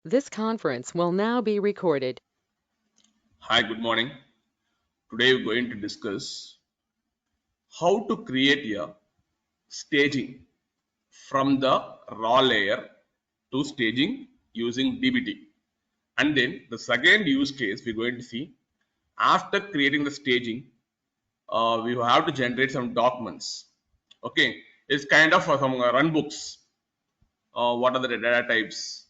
This conference will now be recorded. Hi, good morning. Today we're going to discuss how to create a staging from the raw layer to staging using DBT. And then the second use case we're going to see after creating the staging, we have to generate some documents. Okay, it's kind of some run books. What are the data types?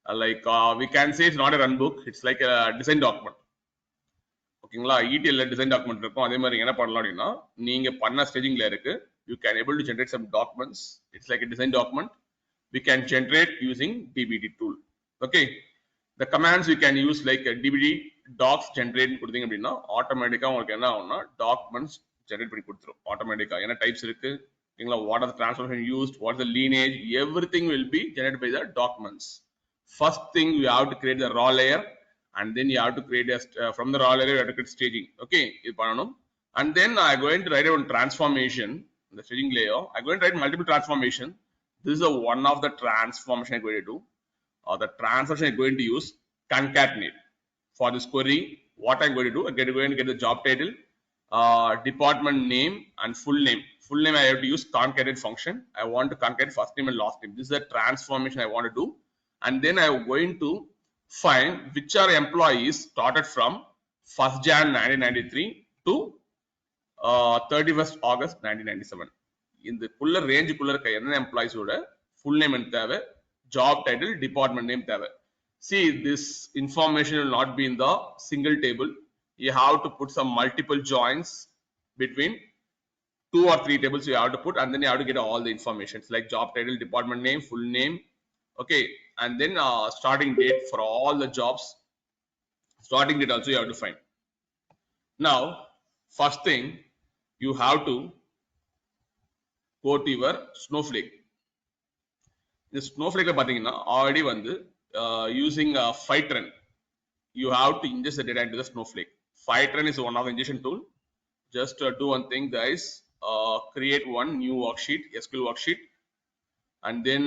We can say it's not a run book, it's like a design document. ஓகேங்களா இடிஎல்ல design document இருக்கும் அதே மாதிரி என்ன பண்ணலாம் அப்படின்னா நீங்க பண்ண ஸ்டேஜிங்ல இருக்கு you can able to generate some documents it's like design document we can generate using dbt tool. Okay, the commands we can use like dbt docs generate கொடுத்தீங்க அப்படின்னா ஆட்டோமேட்டிக்கா உங்களுக்கு என்ன ஆகும்னா டாக்குமெண்ட்ஸ் ஜெனரேட் பண்ணி கொடுத்துரும் ஆட்டோமேட்டிக்கா என்ன டைப்ஸ் இருக்கு ஓகேங்களா what are the transformation used what is the lineage everything will be generated by the documents. First thing you have to create the raw layer and then you have to create a from the raw layer you have to create staging. Okay, இது பண்ணணும் and then I am going to write one transformation in the staging layer. I am going to write multiple transformation. This is a one of the transformation I am going to do. The transformation I am going to use concatenate for this query. What I am going to do, I am going to get the job title, department name and full name. Full name I have to use concatenate function. I want to concatenate first name and last name. This is the transformation I want to do. And then I am going to find which are employees started from 1st Jan 1993 to 31st August 1997. இந்த குள்ள ரேஞ்சுக்குள்ள இருக்க என்ன எம்ப்ளாயிஸோட full name என்ன தேவை job title department name தேவை see this information will not be in the single table you have to put some multiple joins between two or three tables you have to put and then you have to get all the information like job title department name full name. Okay, and then starting date for all the jobs starting date also you have to find. Now first thing you have to go to your snowflake. இந்த snowflake பாத்தீங்கன்னா already வந்து using Fivetran you have to ingest the data into the snowflake. Fivetran is one of the ingestion tool. Just do one thing guys, create one new worksheet SQL worksheet and then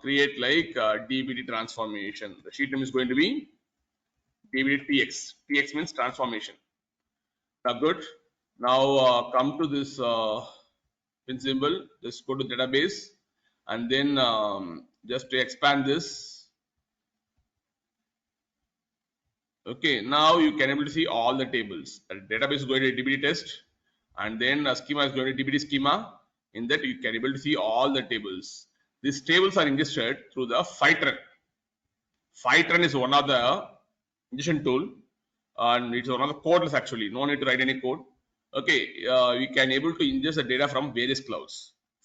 create like dbt transformation. The sheet name is going to be dbt tx means transformation. Now good, now come to this pin symbol, just go to database and then just to expand this. Okay, now you can able to see all the tables. The database is going to dbt test and then schema is going to dbt schema. In that you can able to see all the tables. These tables are ingested through the Fivetran. Fivetran is one of the ingestion tool and it's one of the codeless actually, no need to write any code. Okay, you can able to ingest the data from various clouds.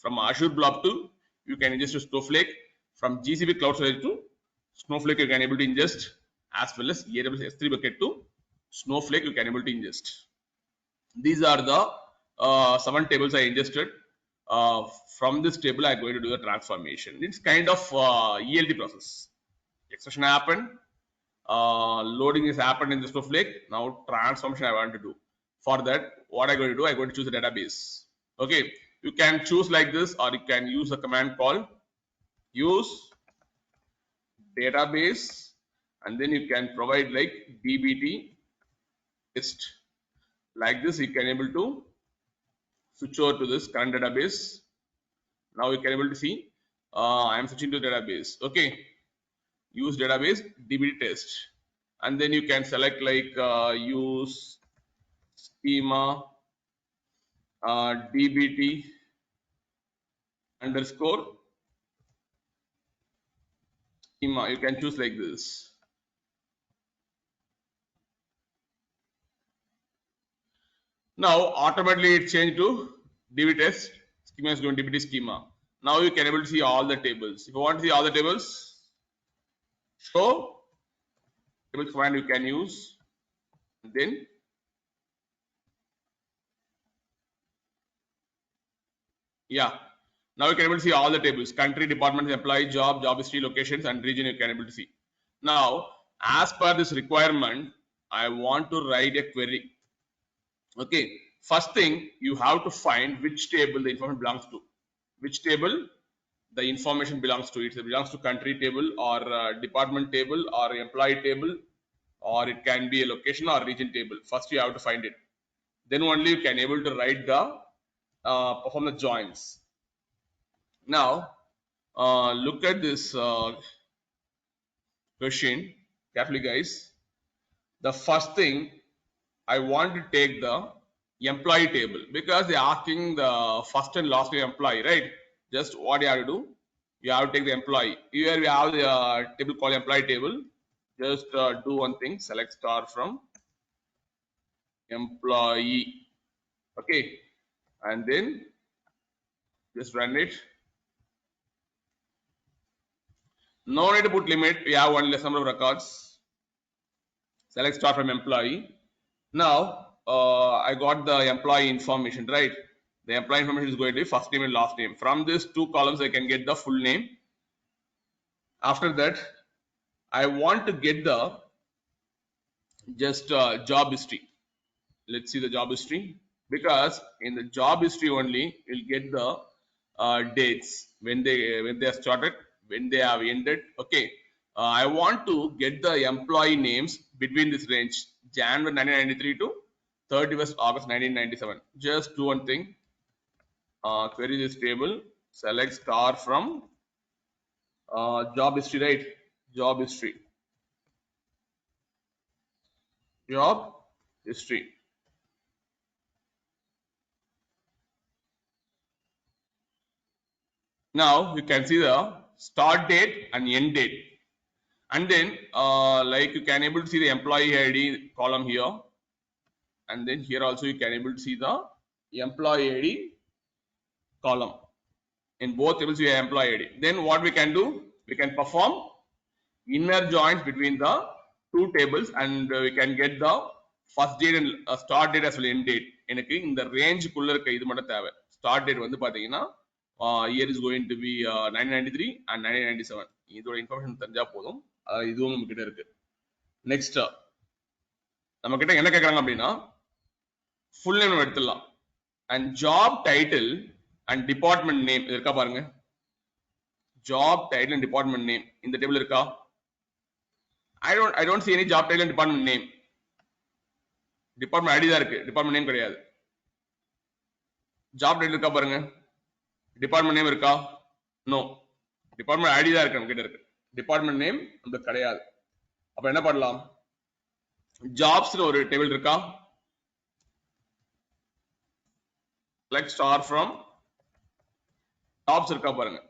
From Azure Blob to you can ingest to Snowflake. From GCP Cloud Storage to Snowflake you can able to ingest, as well as AWS S3 bucket to Snowflake you can able to ingest. These are the 7 tables I ingested. From this table I am going to do the transformation. It's kind of ELT process. Extraction happened, loading is happened in the Snowflake. Now transformation I want to do. For that, what I am going to do, I am going to choose a database. Okay, you can choose like this or you can use a command called use database and then you can provide like dbt list. Like this you can able to switch over to this current database. Now you can able to see I am switching to database. Okay, use database dbt test and then you can select like use schema dbt underscore schema. You can choose like this. Now automatically it changed to dbt test schema is going to dbt schema. Now you can able to see all the tables. If you want to see all the tables, show table command you can use and then yeah, now you can able to see all the tables: country, department, employee, job, job history, locations and region you can able to see. Now as per this requirement I want to write a query. Okay, first thing you have to find which table the information belongs to. Which table the information belongs to it. It belongs to country table or department table or employee table, or it can be a location or region table. First you have to find it. Then only you can able to write the perform the joins. Now look at this question carefully, guys. The first thing I want to take the employee table because they are asking the first and last name employee, right? Just what you have to do, you have to take the employee. Here we have the table called employee table. Just do one thing, select star from employee, okay, and then just run it. No need to put limit, we have only less number of records. Select star from employee. Now I got the employee information, right? The employee information is going to be first name and last name. From these two columns I can get the full name. After that I want to get the just job history. Let's see the job history, because in the job history only you'll get the dates when they have started, when they have ended. Okay, I want to get the employee names between this range January 1993 to 31st August 1997. Just do one thing, query this table, select star from job history, right? Job history, job history. Now you can see the start date and end date, and then like you can able to see the employee ID column here, and then here also you can able to see the employee ID column. In both tables you have employee ID. Then what we can do, we can perform inner joins between the two tables, and we can get the first date and start date as well end date. எனக்கு இந்த ரேஞ்சுக்குள்ள இருக்க இது மட்டும் தேவை. Start date வந்து பாத்தீங்கன்னா year is going to be 1993 and 1997. இதோட information தெரிஞ்சா போதும். இதுவும் நம்ம கிட்ட இருக்கு. நெக்ஸ்ட் நம்ம கிட்ட என்ன கேக்குறாங்க அப்படின்னா ஃபுல் நேம் எடுத்துடலாம். and job title and department name இருக்கா பாருங்க. job title and department name இந்த டேபிள் இருக்கா? I don't see any job title and department name. department ID தான் இருக்கு, department name கிடையாது. job title இருக்கா பாருங்க. department name இருக்கா? no. department ID தான் இருக்கு, நம்ம கிட்ட இருக்கு. department name நமக்கு கிடையாது. அப்ப என்ன பண்ணலாம்? jobs னு ஒரு டேபிள் இருக்கா? select star from jobs இருக்கா பாருங்க.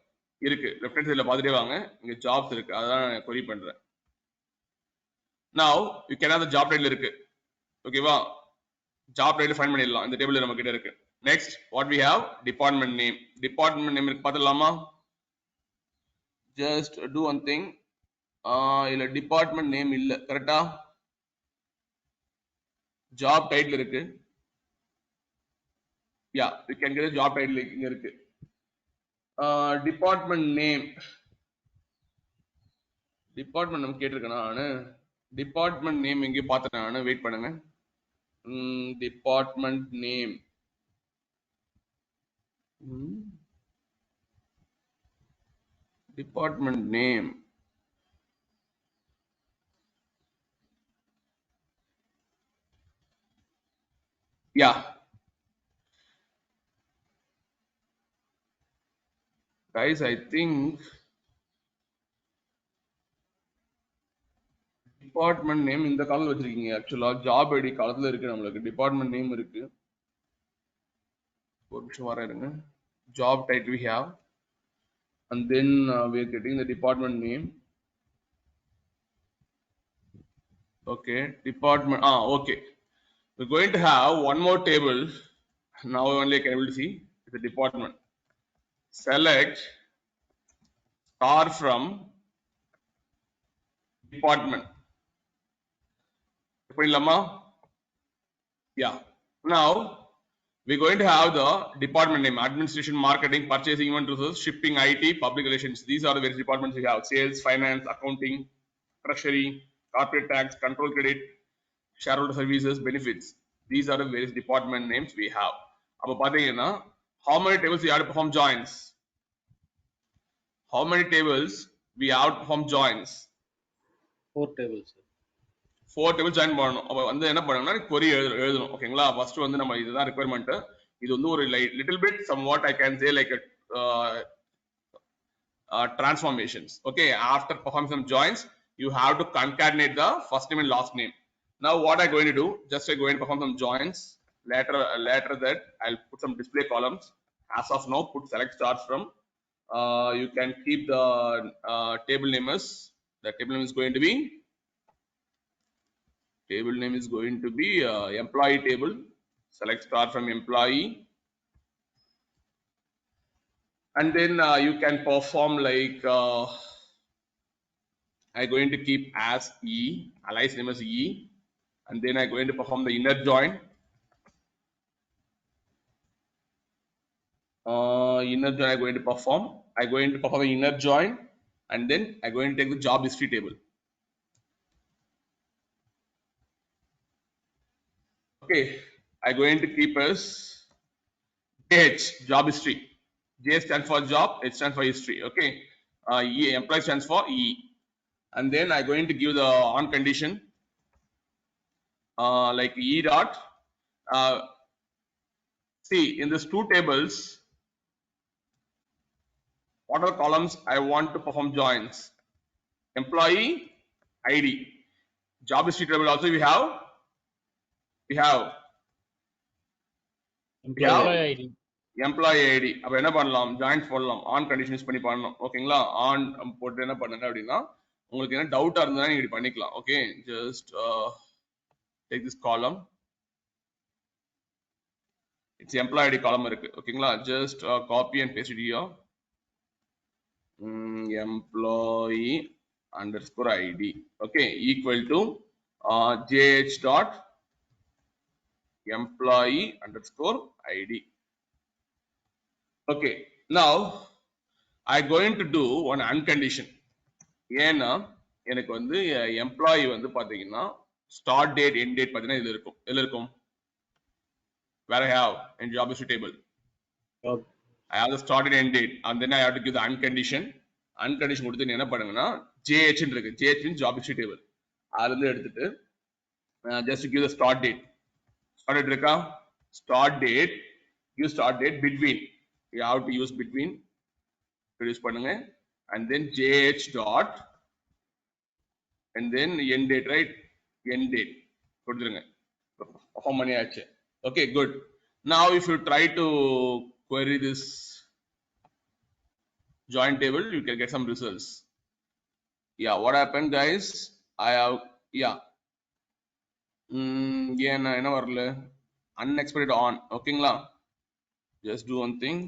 இருக்கு, லெஃப்ட் ஹேண்ட் சைடுல பாத்துட்டே வாங்க, இங்க jobs இருக்கு, அதான் நான் query பண்றேன். now you can have the job title இருக்கு, ஓகேவா? job title find பண்ணிடலாம், இந்த டேபிள் நம்ம கிட்ட இருக்கு. next what we have, department name. department name இருக்கு, பாத்துடலாமா? just do one thing, இல்ல department name இல்ல, கரெக்டா? job title இருக்கு. yeah, you can get a job title இங்க இருக்கு. department name, department நம்ம கேட்டிருக்கேனா நானு? department name எங்க பார்த்தேன் நானு? வெயிட் பண்ணுங்க. department name, department name, yeah, guys, I think department name இந்த காலத்துல வச்சிருக்கீங்க. ஆக்சுவலா ஜாப் ஐடி காலத்துல இருக்கு, நம்மளுக்கு டிபார்ட்மெண்ட் நேம் இருக்கு. ஒரு நிமிஷம் வர இருங்க. job title we have, and then we are getting the department name. okay, department, okay, we're going to have one more table. now only I can able to see the department. select star from department. yeah, now we're going to have the department name: administration, marketing, purchasing, human resources, shipping, IT, public relations. These are the various departments we have: sales, finance, accounting, treasury, corporate tax, control credit, shareholder services, benefits. These are the various department names we have. அப்ப பாத்தீங்கன்னா how many tables you have to perform joins? how many tables we have to perform joins? 4 tables. 4 tables join பண்ணனும். அப்ப வந்து என்ன பண்ணனும்னா query எழுதணும். ஓகேங்களா? First வந்து நம்ம இதுதான் requirement. இது வந்து ஒரு little bit somewhat I can say like a transformations. Okay, after performing some joins, you have to concatenate the first name and last name. Now what I'm going to do, just I'm going to perform some joins. Later that I'll put some display columns. As of now, put select starts from. You can keep the table name as, the table name is going to be employee table. Select start from employee. And then you can perform like I'm going to keep as E, alias name as E, and then I'm going to perform the inner join. Inner join I'm going to perform. I'm going to perform the inner join, and then I'm going to take the job history table. Okay, I'm going to keep as JH, job history. J stands for job, H stands for history. Okay, E, employee stands for E, and then I'm going to give the on condition like E dot. See, in these two tables, what are the columns I want to perform joins? Employee ID, job history table also we have Employee ID. employee ID. அப்ப என்ன பண்ணலாம், joins போடலாம், on condition use பண்ணி பண்ணணும். ஓகேங்களா? on போட்டு என்ன பண்ணுங்க அப்படின்னா, உங்களுக்கு என்ன டவுட்டா இருந்தா நீங்க இப்படி பண்ணிக்கலாம். Okay, just take this column. It's employee ID column இருக்கு. ஓகேங்களா? Just copy and paste it here. Employee underscore ID. Okay, equal to jh dot employee underscore ID. Okay, now I'm going to do one uncondition. ஏன்னா எனக்கு வந்து employee வந்து பாத்தீங்கன்னா start date end date பாத்தீங்கன்னா இதுல இருக்கும் where I have in job history table. Okay. I have the start and end date, and then I have to give the uncondition. Uncondition கொடுத்து என்ன பண்ணுங்கன்னா JH ன்னு இருக்கு. JH means job history table. அதுல இருந்து எடுத்துட்டு just to give the start date. Start date இருக்கா? Start date, use start date between. You have to use between. Use பண்ணுங்க, and then JH dot, and then end date, right? End date கொடுத்துருங்க. How many ஆச்சு? Okay, good. Now if you try to query this join table, you can get some results. Yeah, what happened guys? I have, yeah, என்ன வரல, unexpected on. ஓகேங்களா? Just do one thing.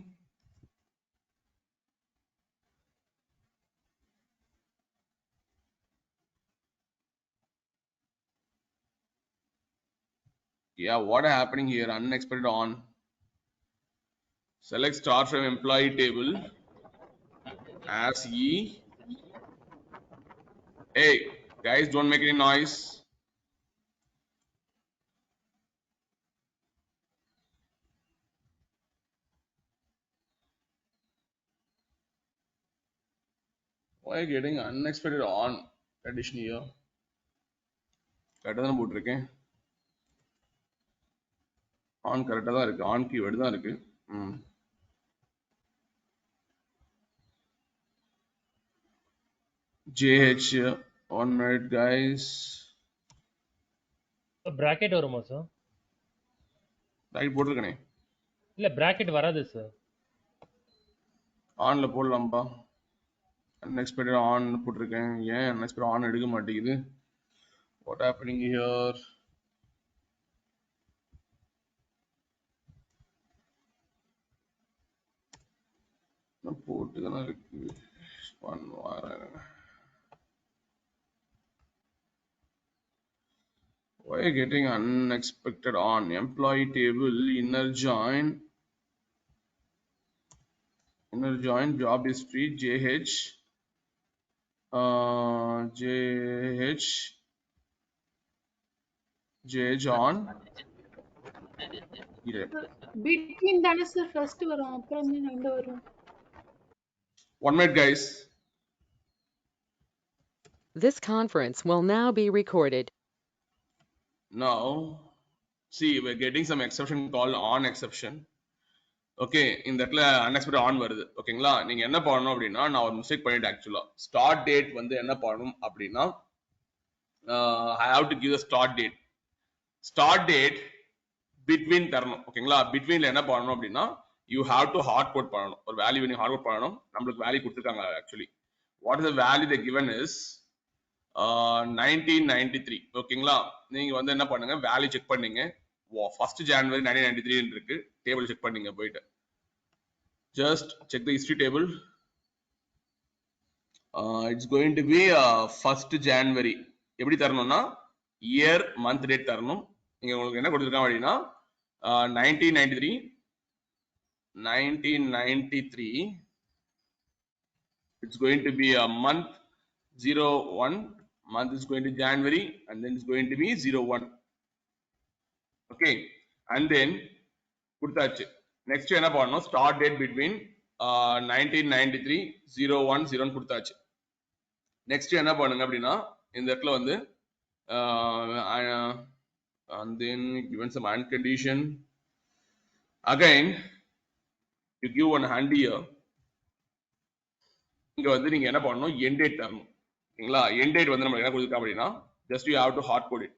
Yeah, what happening here? Unexpected on. Select start from employee table as E. Hey guys, don't make any noise. Why getting unexpected on condition here? கரெக்டா தான் போட்டிருக்கேன். On கரெக்டா தான் இருக்கு, on keyword தான் இருக்கு. JH, one minute guys. Bracket வருமா sir? Right போட்டிருக்கனே. இல்ல பிராக்கெட் வராது சார். ஆன்ல போடலாம்பா. unexpected on போட்டிருக்கேன். ஏன் unexpected on எடுக்க மாட்டேங்குது? What happening here? நான் போட்டு தானே இருக்கு. Why are you getting unexpected on? Employee table, inner join, job history, JH, JH on. between தானே சார் ஃபர்ஸ்ட் வரும், அப்புறம் தான் எண்ட் வரும். 1 minute guys. This conference will now be recorded. Now see, we're getting some exception called on exception. Okay, இந்த இடத்துல unexpected on வருது. ஓகேங்களா, நீங்க என்ன பண்ணணும் அப்படின்னா, நான் ஒரு மிஸ்டேக் பண்ணிட்டேன் ஆக்சுவலா. ஸ்டார்ட் டேட் வந்து என்ன பண்ணணும் அப்படின்னா, I have to give the start date. Start date between தரணும். ஓகேங்களா, பிட்வீன்ல என்ன பண்ணணும் அப்படின்னா, you have to hard code பண்ணணும். ஒரு வேல்யூ நீங்க ஹார்ட் கோட் பண்ணணும். நம்மளுக்கு வேல்யூ கொடுத்துருக்காங்க actually. What is the value the given is 1993. ஓகேங்களா, நீங்க வந்து என்ன பண்ணுங்க, வேல்யூ செக் பண்ணீங்க. 1st January 1993 இருக்கு, டேபிள் செக் பண்ணீங்க போயிட்டு. Just check the history table. It's going to be 1st January. எப்படி தரணும்னா இயர் மந்த் டேட் தரணும். இங்க உங்களுக்கு என்ன கொடுத்துருக்காங்க அப்படின்னா 1993 it's going to be a month 01, month is going to January, and then it's going to be 01. Okay, and then கொடுத்தாச்சு. Next என்ன பண்ணணும், ஸ்டார்ட் டேட் பிட்வீன் 1993 01 0 கொடுத்தாச்சு. நெக்ஸ்ட் என்ன பண்ணுங்க அப்படின்னா, இந்த இடத்துல வந்து and then given some and condition again you give one hand here. இங்க வந்து நீங்க என்ன பண்ணணும், end date தரணும். ஓகேங்களா, end date வந்து நம்ம என்ன கொடுத்திருக்கோம் அப்படின்னா, just you have to hard code it.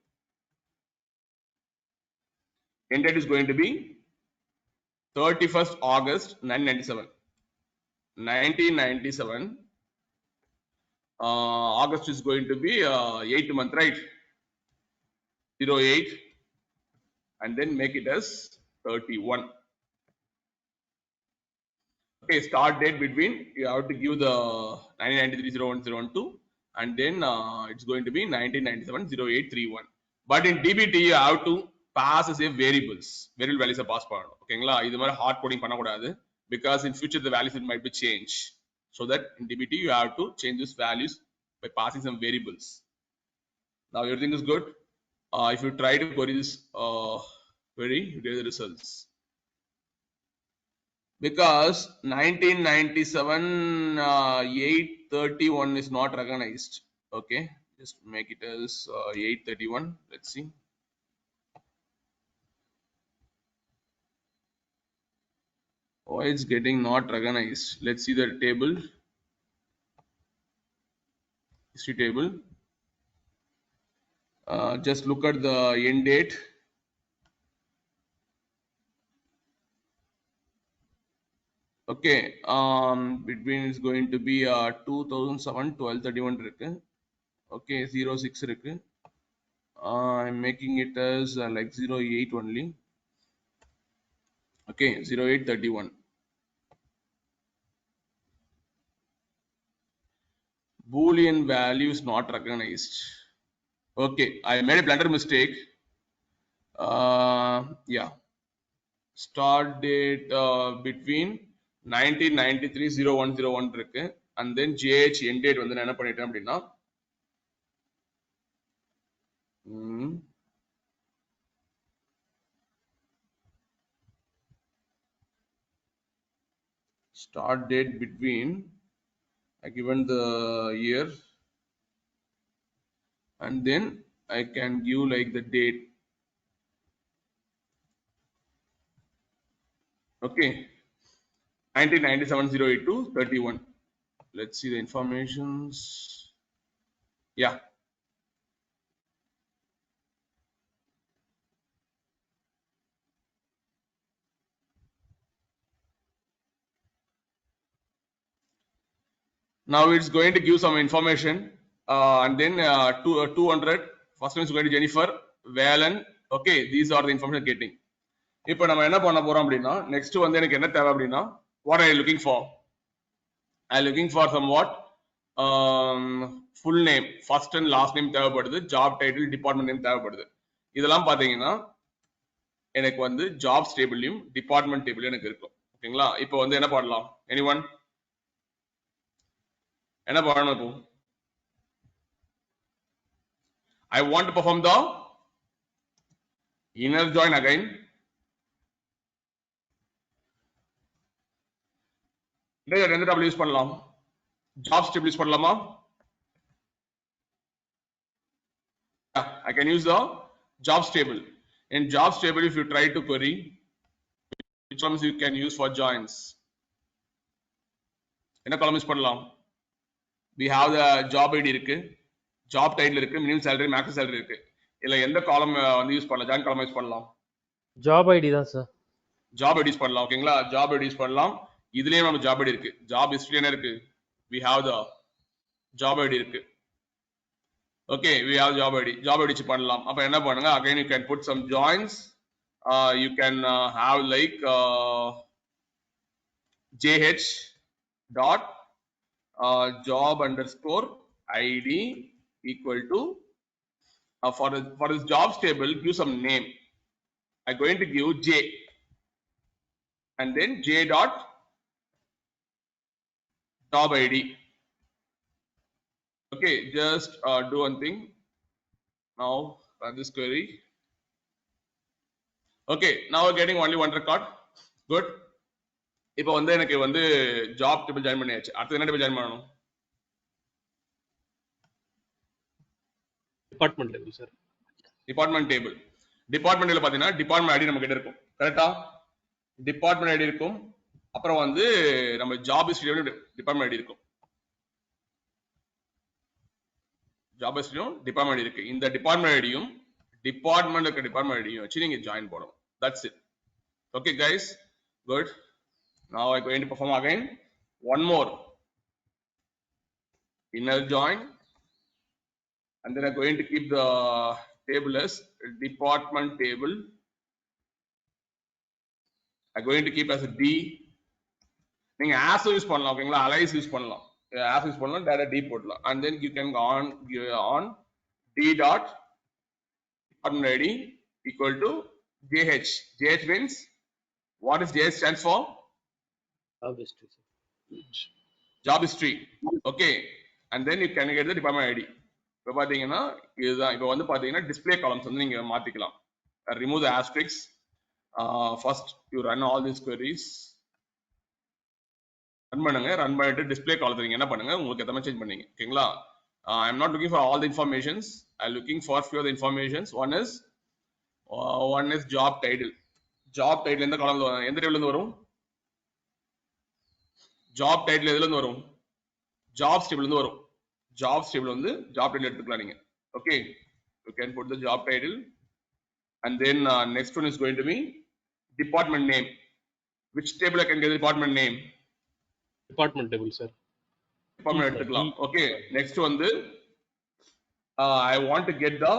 End date is going to be 31st August 1997. 1997 August is going to be 8th month, right? 08, and then make it as 31. Okay, start date between, you have to give the 1993 01 012, and then it's going to be 1997 0831. But in DBT you have to pass as a variable values pass பண்ணணும். ஓகேங்களா, இது மாதிரி heart coding பண்ணக்கூடாது, because in future the values it might be changed. So that in DBT you have to change these values by passing some variables. Now everything is good. If you try to query this query, you get the results. Because 1997 831 is not recognized. Okay, just make it as 831. Let's see. Oh, it's getting not recognized. Let's see the table, history table. Just look at the end date. Okay, between is going to be 2007 1231 இருக்கு. Okay, 06 இருக்கு. I'm making it as like 08 only. Okay, 0831. Boolean value is not recognized. Okay, I made a blunder mistake. Yeah, start date between 1993 0101 இருக்கு, and then JH end date வந்து நான் என்ன பண்ணிட்டேன் அப்படின்னா, start date between, I given the year, and then I can give like the date. Okay, 1997 082 31. Let's see the informations. Yeah, now it's going to give some information, and then 200. First one is going to Jennifer Valen. Okay, these are the information getting. இப்போ நம்ம என்ன பண்ண போறோம் அப்படின்னா, next வந்து எனக்கு என்ன தேவை அப்படின்னா, what are you looking for? I am looking for somewhat full name, first and last name தேவைப்படுது, job title, department name தேவைப்படுது. இதெல்லாம் பாத்தீங்கன்னா எனக்கு வந்து ஜாப்ஸ் டேபிளையும் டிபார்ட்மெண்ட் டேபிளையும் எனக்கு இருக்கும். ஓகேங்களா, இப்போ வந்து என்ன பண்ணலாம், எனிஒன் என்ன பண்ணணும், இப்போ I want to perform the inner join again. எந்த டேபிள் யூஸ் பண்ணலாம், jobs table use பண்ணலாமா? Yeah, I can use the jobs table. In jobs table, if you try to query, which columns you can use for joins? என்ன column use பண்ணலாம்? We have the job ID இருக்கு, job title இருக்கு, minimum salary, maximum salary இருக்கு. இல்ல எந்த column வந்து use பண்ணலாம்? join column use பண்ணலாம். ஜாப் ஐடி தான் சார். job ID யூஸ் பண்ணலாம். ஓகேங்களா? job ID யூஸ் பண்ணலாம். இதுலயே நம்ம job ID இருக்கு. job history என்ன இருக்கு? We have the job ID இருக்கு. Okay, we have job ID. Job ID ச்சு பண்ணலாம். அப்ப என்ன பண்ணுங்க? Again you can put some joins. You can have like JH dot job underscore ID equal to for this jobs table give some name. I'm going to give J and then J dot job ID. Okay, just do one thing. Now run this query. Okay, now we're getting only one record. Good. இப்போ வந்து எனக்கு வந்து job table join பண்ணியாச்சு. அடுத்து என்ன table join பண்ணனும்? Department table sir. Department table. Department டேபிள்ல பாத்தீங்கன்னா டிபார்ட்மென்ட் ஐடி நம்ம கிட்ட இருக்கும். கரெக்ட்டா? டிபார்ட்மென்ட் ஐடி இருக்கும். அப்புறம் வந்து நம்ம ஜாப் ஹிஸ்டரியோட டிபார்ட்மென்ட் ஐடி இருக்கும். ஜாப் ஹிஸ்டரியும் டிபார்ட்மென்ட் ஐடி இருக்கு. இந்த டிபார்ட்மென்ட் ஐடியும் டிபார்ட்மென்ட்ல இருக்க டிபார்ட்மென்ட் ஐடியும் வச்சு நீங்க ஜாயின் போடணும். That's it. Okay guys, good. Now I'm going to perform again one more inner join, and then I'm going to keep the table as department table. I'm going to keep as a D. நீங்க as use பண்ணலாம். ஓகேங்களா? Alice use பண்ணலாம். as use பண்ணலாம், direct D போடலாம். and then you can go on D dot department ID equal to JH. JH means what is JH stands for? Job history. Okay, and then you can get the department ID. இப்போ பாத்தீங்கன்னா இதுதான். இப்போ வந்து பாத்தீங்கன்னா display columns வந்து நீங்க மாத்திக்கலாம். Remove the asterisks. First you run all these queries. Run பண்ணுங்க. ரன் பண்ணிட்டு display column நீங்க என்ன பண்ணுங்க? உங்களுக்கு ஏத்த மாதிரி சேஞ்ச் பண்ணீங்க. ஓகேங்களா? I am not looking for all the informations. I am looking for few of the informations. One is job title. Job title எந்த column எந்த table இருந்து வரும்? job title எதுல இருந்து வரும்? jobs table இருந்து வரும். jobs table வந்து job title எடுத்துக்கலாம் நீங்க. Okay, you can put the job title, and then next one is going to be department name. Which table I can get the department name? Department table sir. department எடுத்துக்கலாம். Okay, next வந்து I want to get the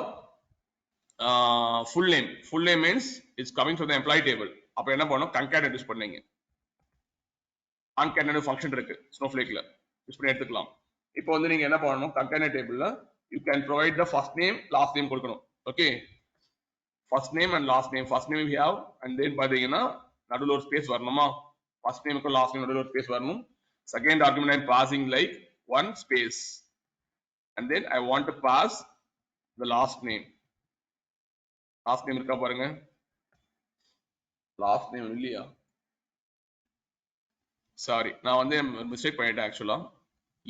full name. Full name means it's coming from the employee table. அப்ப என்ன பண்ணனும்? concatenate use பண்ணீங்க. concatenate function இருக்கு snowflakeல use பண்ணி எடுத்துக்கலாம். இப்போ வந்து நீங்க என்ன பண்ணனும்? concatenate tableல you can provide the first name, last name கொடுக்கணும். Okay, first name and last name. First name we have, and then பாத்தீங்கன்னா நடுவுல ஒரு ஸ்பேஸ் வரணுமா? first name க்கு last name நடுவுல ஒரு ஸ்பேஸ் வரணும். Second argument I am passing like one space, and then I want to pass the last name. last name இருக்கா பாருங்க. last name இல்லையா? சாரி, நான் வந்து மிஸ்டேக் பண்ணிட்டேன் ஆக்சுவலா.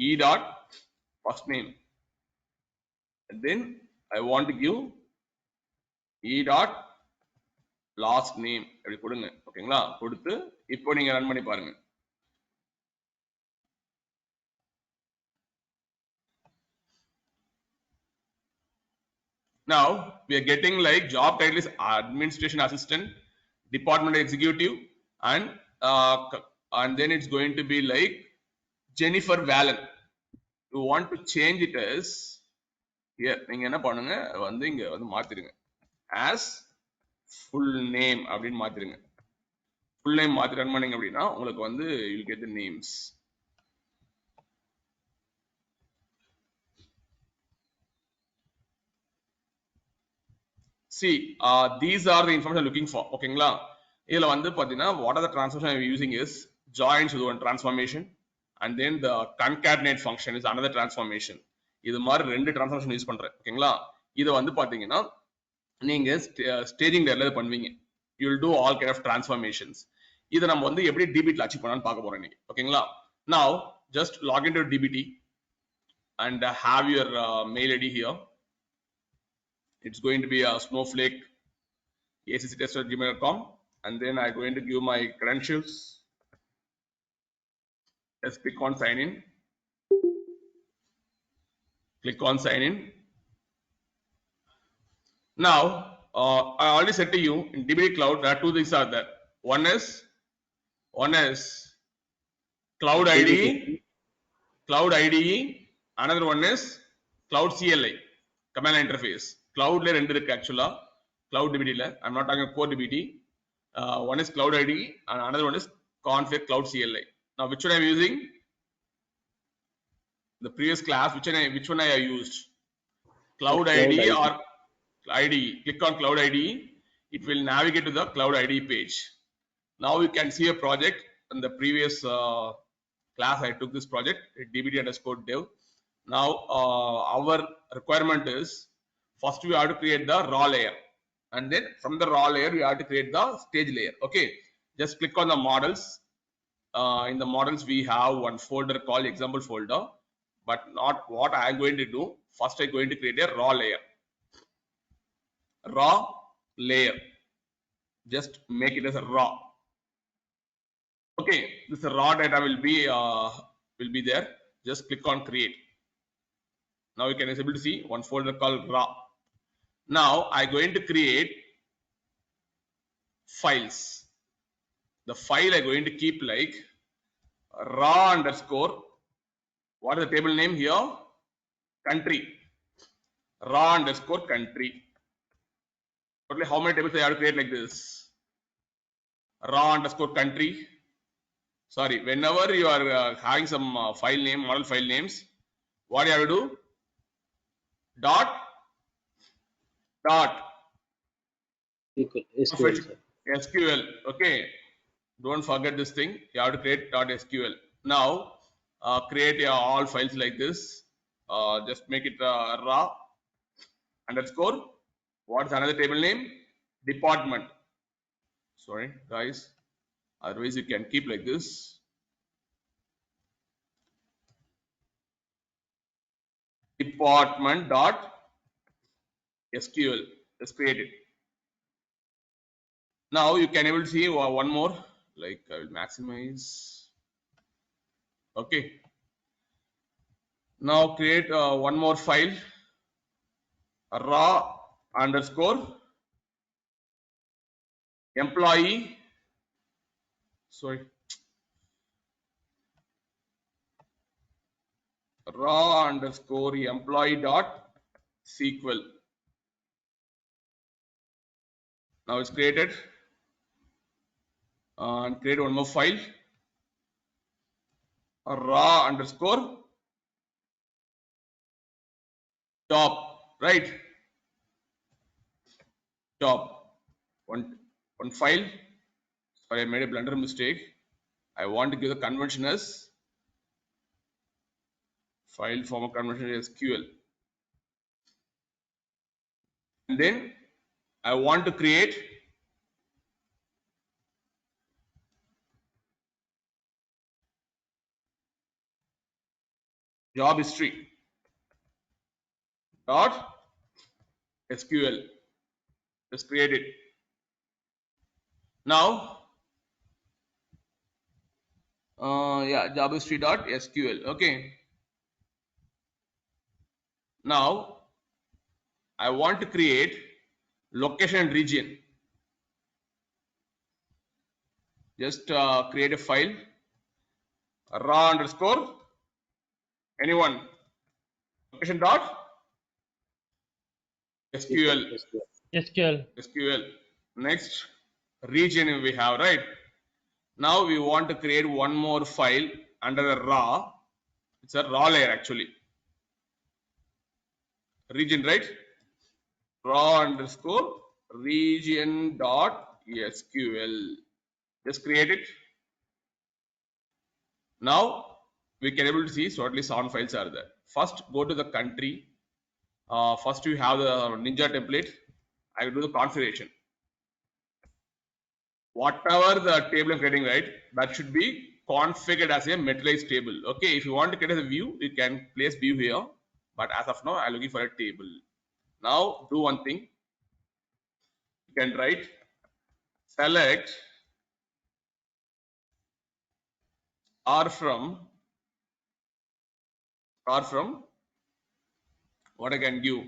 E dot first name, and then I want to give E dot last name அப்படி கொடுங்க. ஓகேங்களா? கொடுத்து இப்போ நீங்க ரன் பண்ணி பாருங்க. Now we are getting like job title is administration assistant, department executive, and then it's going to be like Jennifer Wallen. You want to change it as here. நீங்க என்ன பண்ணுங்க? வந்து இங்க வந்து மாத்திடுங்க. as full name அப்படினு மாத்திடுங்க. full name மாத்தி run பண்ணீங்க அப்படினா உங்களுக்கு வந்து you will get the names. See, these are the information I'm looking for. ஓகேங்களா? இதுல வந்து பாத்தீங்கன்னா what are the transformation I'm using is joins with one transformation, and then the concatenate function is another transformation. இது மாதிரி ரெண்டு transformation use பண்றேன். ஓகேங்களா? இது வந்து பாத்தீங்கன்னா நீங்க ஸ்டேஜிங் லேயர்ல பண்ணுவீங்க. you will do all kind of transformations. இத நம்ம வந்து எப்படி dbit ல அச்சீவ் பண்ணலாம்னு பார்க்க போறோம் இன்னைக்கு. ஓகேங்களா? now just log into DBT and have your mail ID here. It's going to be a snowflake acctest@gmail.com, and then I'm going to give my credentials. Let's click on sign in. Click on sign in. Now, I already said to you in DBT Cloud there are two things are there. One is Cloud IDE, Another one is Cloud CLI, command line interface. Cloud layer ரெண்டு இருக்கு actually. Cloud DBT ல. I'm not talking core DBT. One is Cloud IDE and another one is config Cloud CLI. Now, which one I'm using? The previous class, which one I have used? Cloud IDE or IDE. Click on Cloud IDE. It will navigate to the Cloud IDE page. Now you can see a project. In the previous class, I took this project dbt_dev. Now our requirement is first we have to create the raw layer, and then from the raw layer we have to create the stage layer. Okay, just click on the models. In the models we have one folder called example folder, but not what I am going to do. First I am going to create a raw layer. Just make it as a raw. Okay, this raw data will be there. Just click on create. Now you can able to see one folder called raw. Now I'm going to create files. The file I'm going to keep like raw underscore. What is the table name here? Country. Raw underscore country. Totally how many tables I have to create like this? Raw underscore country. Sorry, whenever you are having some file name, model file names, what you have to do? Dot SQL. Okay, don't forget this thing. You have to create dot SQL. Now create all files like this. Just make it raw underscore. What's another table name? Department. Sorry guys, otherwise you can keep like this. Department dot SQL is created. Now you can able to see one more, like I will maximize. Okay, now create one more file, raw underscore employee, raw underscore employee dot SQL. Now it's created, and create one more file, raw underscore top, right? Top one file. Sorry, I made a blunder mistake. I want to give the convention as file format convention SQL, and then I want to create job history dot SQL. Just create it. Now job history dot SQL. Okay, now I want to create location and region. Just create a file, raw underscore anyone location dot SQL. Next, region we have, right? Now we want to create one more file under the raw. It's a raw layer actually. Region, right? Raw underscore region dot SQL. Just create it. Now we can able to see totally 7 files are there. First, go to the country. First you have the Ninja template. I will do the configuration. Whatever the table I'm creating, right, that should be configured as a materialized table. Okay, if you want to create a view, you can place view here, but as of now, I'm looking for a table. Now do one thing. You can write select R from what I can give.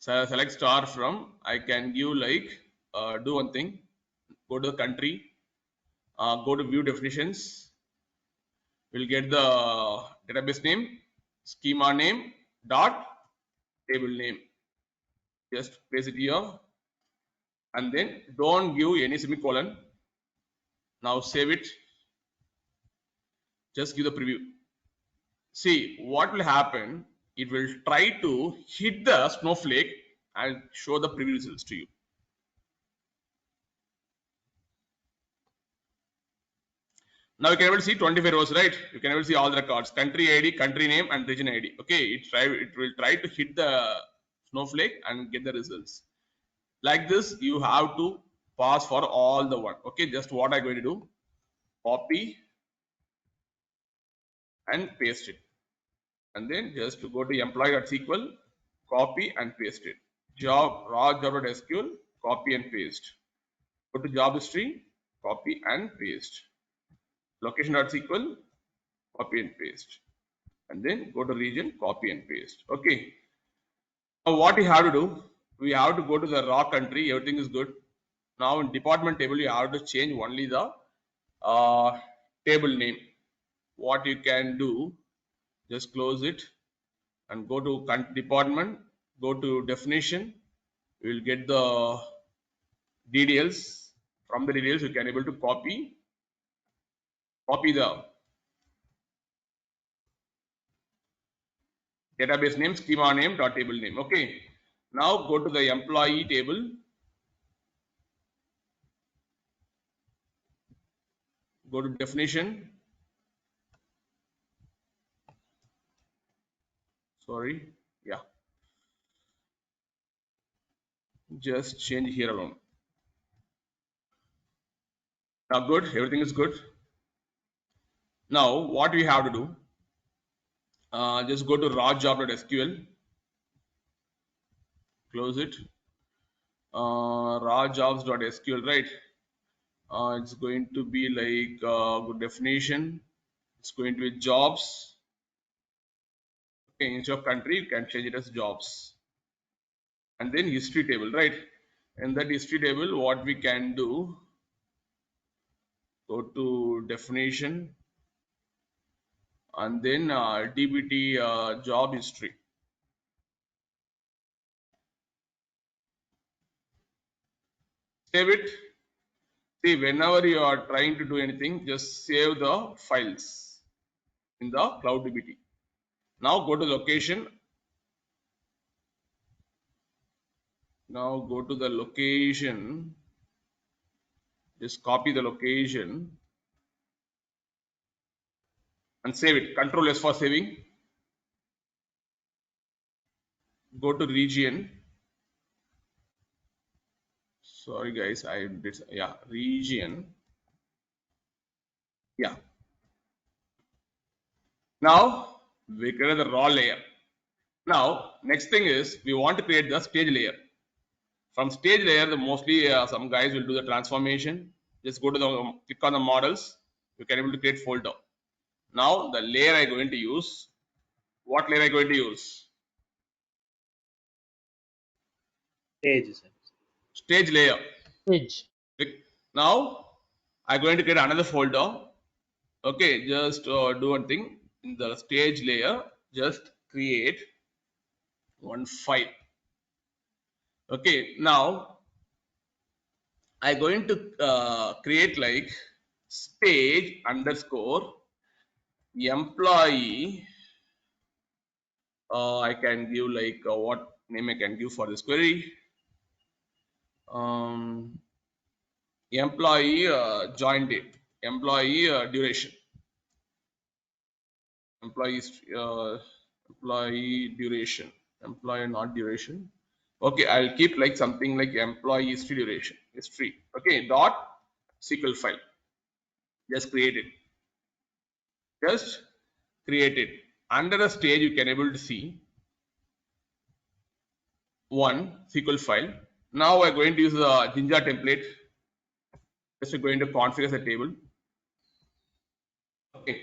So select star from, I can give like do one thing. Go to the country, go to view definitions. We'll get the database name, schema name, dot table name. Just paste it here, and then don't give any semicolon. Now save it. Just give the preview. See what will happen. It will try to hit the snowflake and show the preview results to you. Now you can able to see 25 rows, right? You can able to see all the records, country ID, country name, and region ID. Okay, it will try to hit the snowflake and get the results. Like this, you have to pass for all the one. Okay, just what I'm going to do, copy and paste it, and then just to go to employee.sql, copy and paste it. Raw job.sql, copy and paste. Go to job history, copy and paste. Location.sql, copy and paste, and then go to region, copy and paste. Okay, now what we have to do, we have to go to the raw country. Everything is good. Now in department table, you have to change only the table name. What you can do, just close it and go to department, go to definition. You will get the details. From the details, you can able to copy the database name, schema name, dot table name. Okay, now go to the employee table, go to definition, sorry, yeah, just change here alone. Now good, everything is good. Now what we have to do, just go to raw job.sql, close it, raw jobs.sql, right? It's going to be like good definition, it's going to be jobs. Okay, instead of country, you can change it as jobs, and then history table, right? In that history table, what we can do, go to definition, and then dbt job history. Save it. See, whenever you are trying to do anything, just save the files in the cloud dbt. Now go to location. Now go to the location. Just copy the location and save it. Control S for saving. Go to region. Sorry guys, I did, yeah, region. Yeah. Now we create the raw layer. Now next thing is we want to create the stage layer. From stage layer, the mostly some guys will do the transformation. Just go to the click on the models. You can able to create folder. Now the layer I'm going to use. What layer I'm going to use? Stage, sir. Stage layer. Stage. Now I'm going to create another folder. Okay, just do one thing in the stage layer. Just create one file. Okay, now I'm going to create like stage underscore employee. I can give like what name I can give for this query. Employee join date, employee duration, employees employee duration, employee not duration. Okay, I'll keep like something like employee history duration, history. Okay, dot SQL file. Just create it. Just create it. Under the stage, you can able to see one SQL file. Now we're going to use the Jinja template. Just we're going to configure the table. Okay,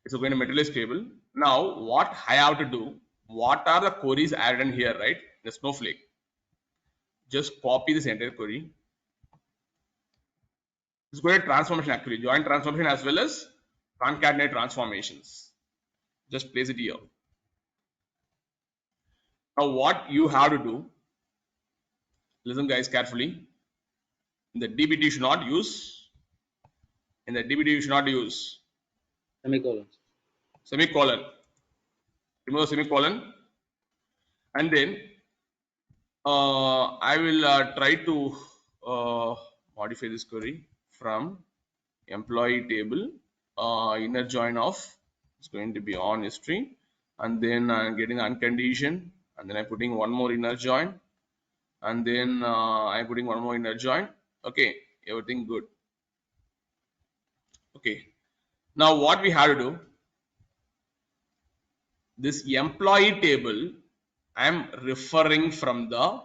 it's going to materialize table. Now what I have to do? What are the queries added in here, right? The Snowflake. Just copy this entire query. It's going to transformation actually, join transformation as well as concatenate transformations. Just place it here. Now what you have to do, listen guys carefully. In the DBT you should not use, Semicolons. semicolon. Remove the semicolon, and then I will try to modify this query from employee table inner join of, it's going to be on history, and then I'm getting unconditioned, and then I'm putting one more inner join, and then I'm putting one more inner join. Okay, everything good. Okay, now what we have to do, this employee table I'm referring from the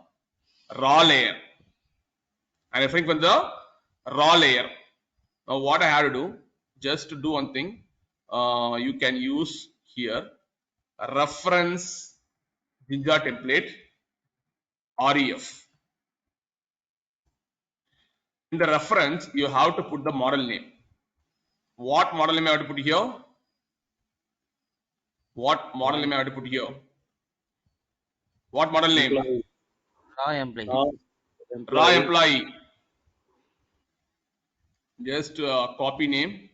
raw layer. I'm referring from the raw layer. Now what I have to do, just to do one thing, you can use here a reference Jinja template REF. In the reference, you have to put the model name. What model name I have to put here? What model name I have to put here? What model name? Employee. Raw employee. Raw employee. Just copy name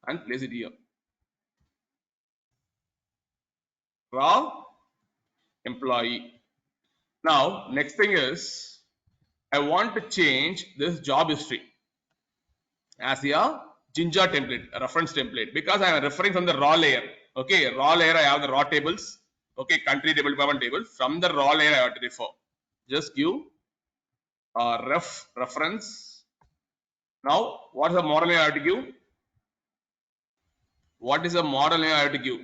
and place it here. Raw employee. Now, next thing is, I want to change this job history as a Jinja template, a reference template, because I am referring from the raw layer. Okay, raw layer, I have the raw tables. Okay, country table, department table. From the raw layer, I have to refer. Just give reference. Now, what is the model name I have to give? What is the model name I have to give?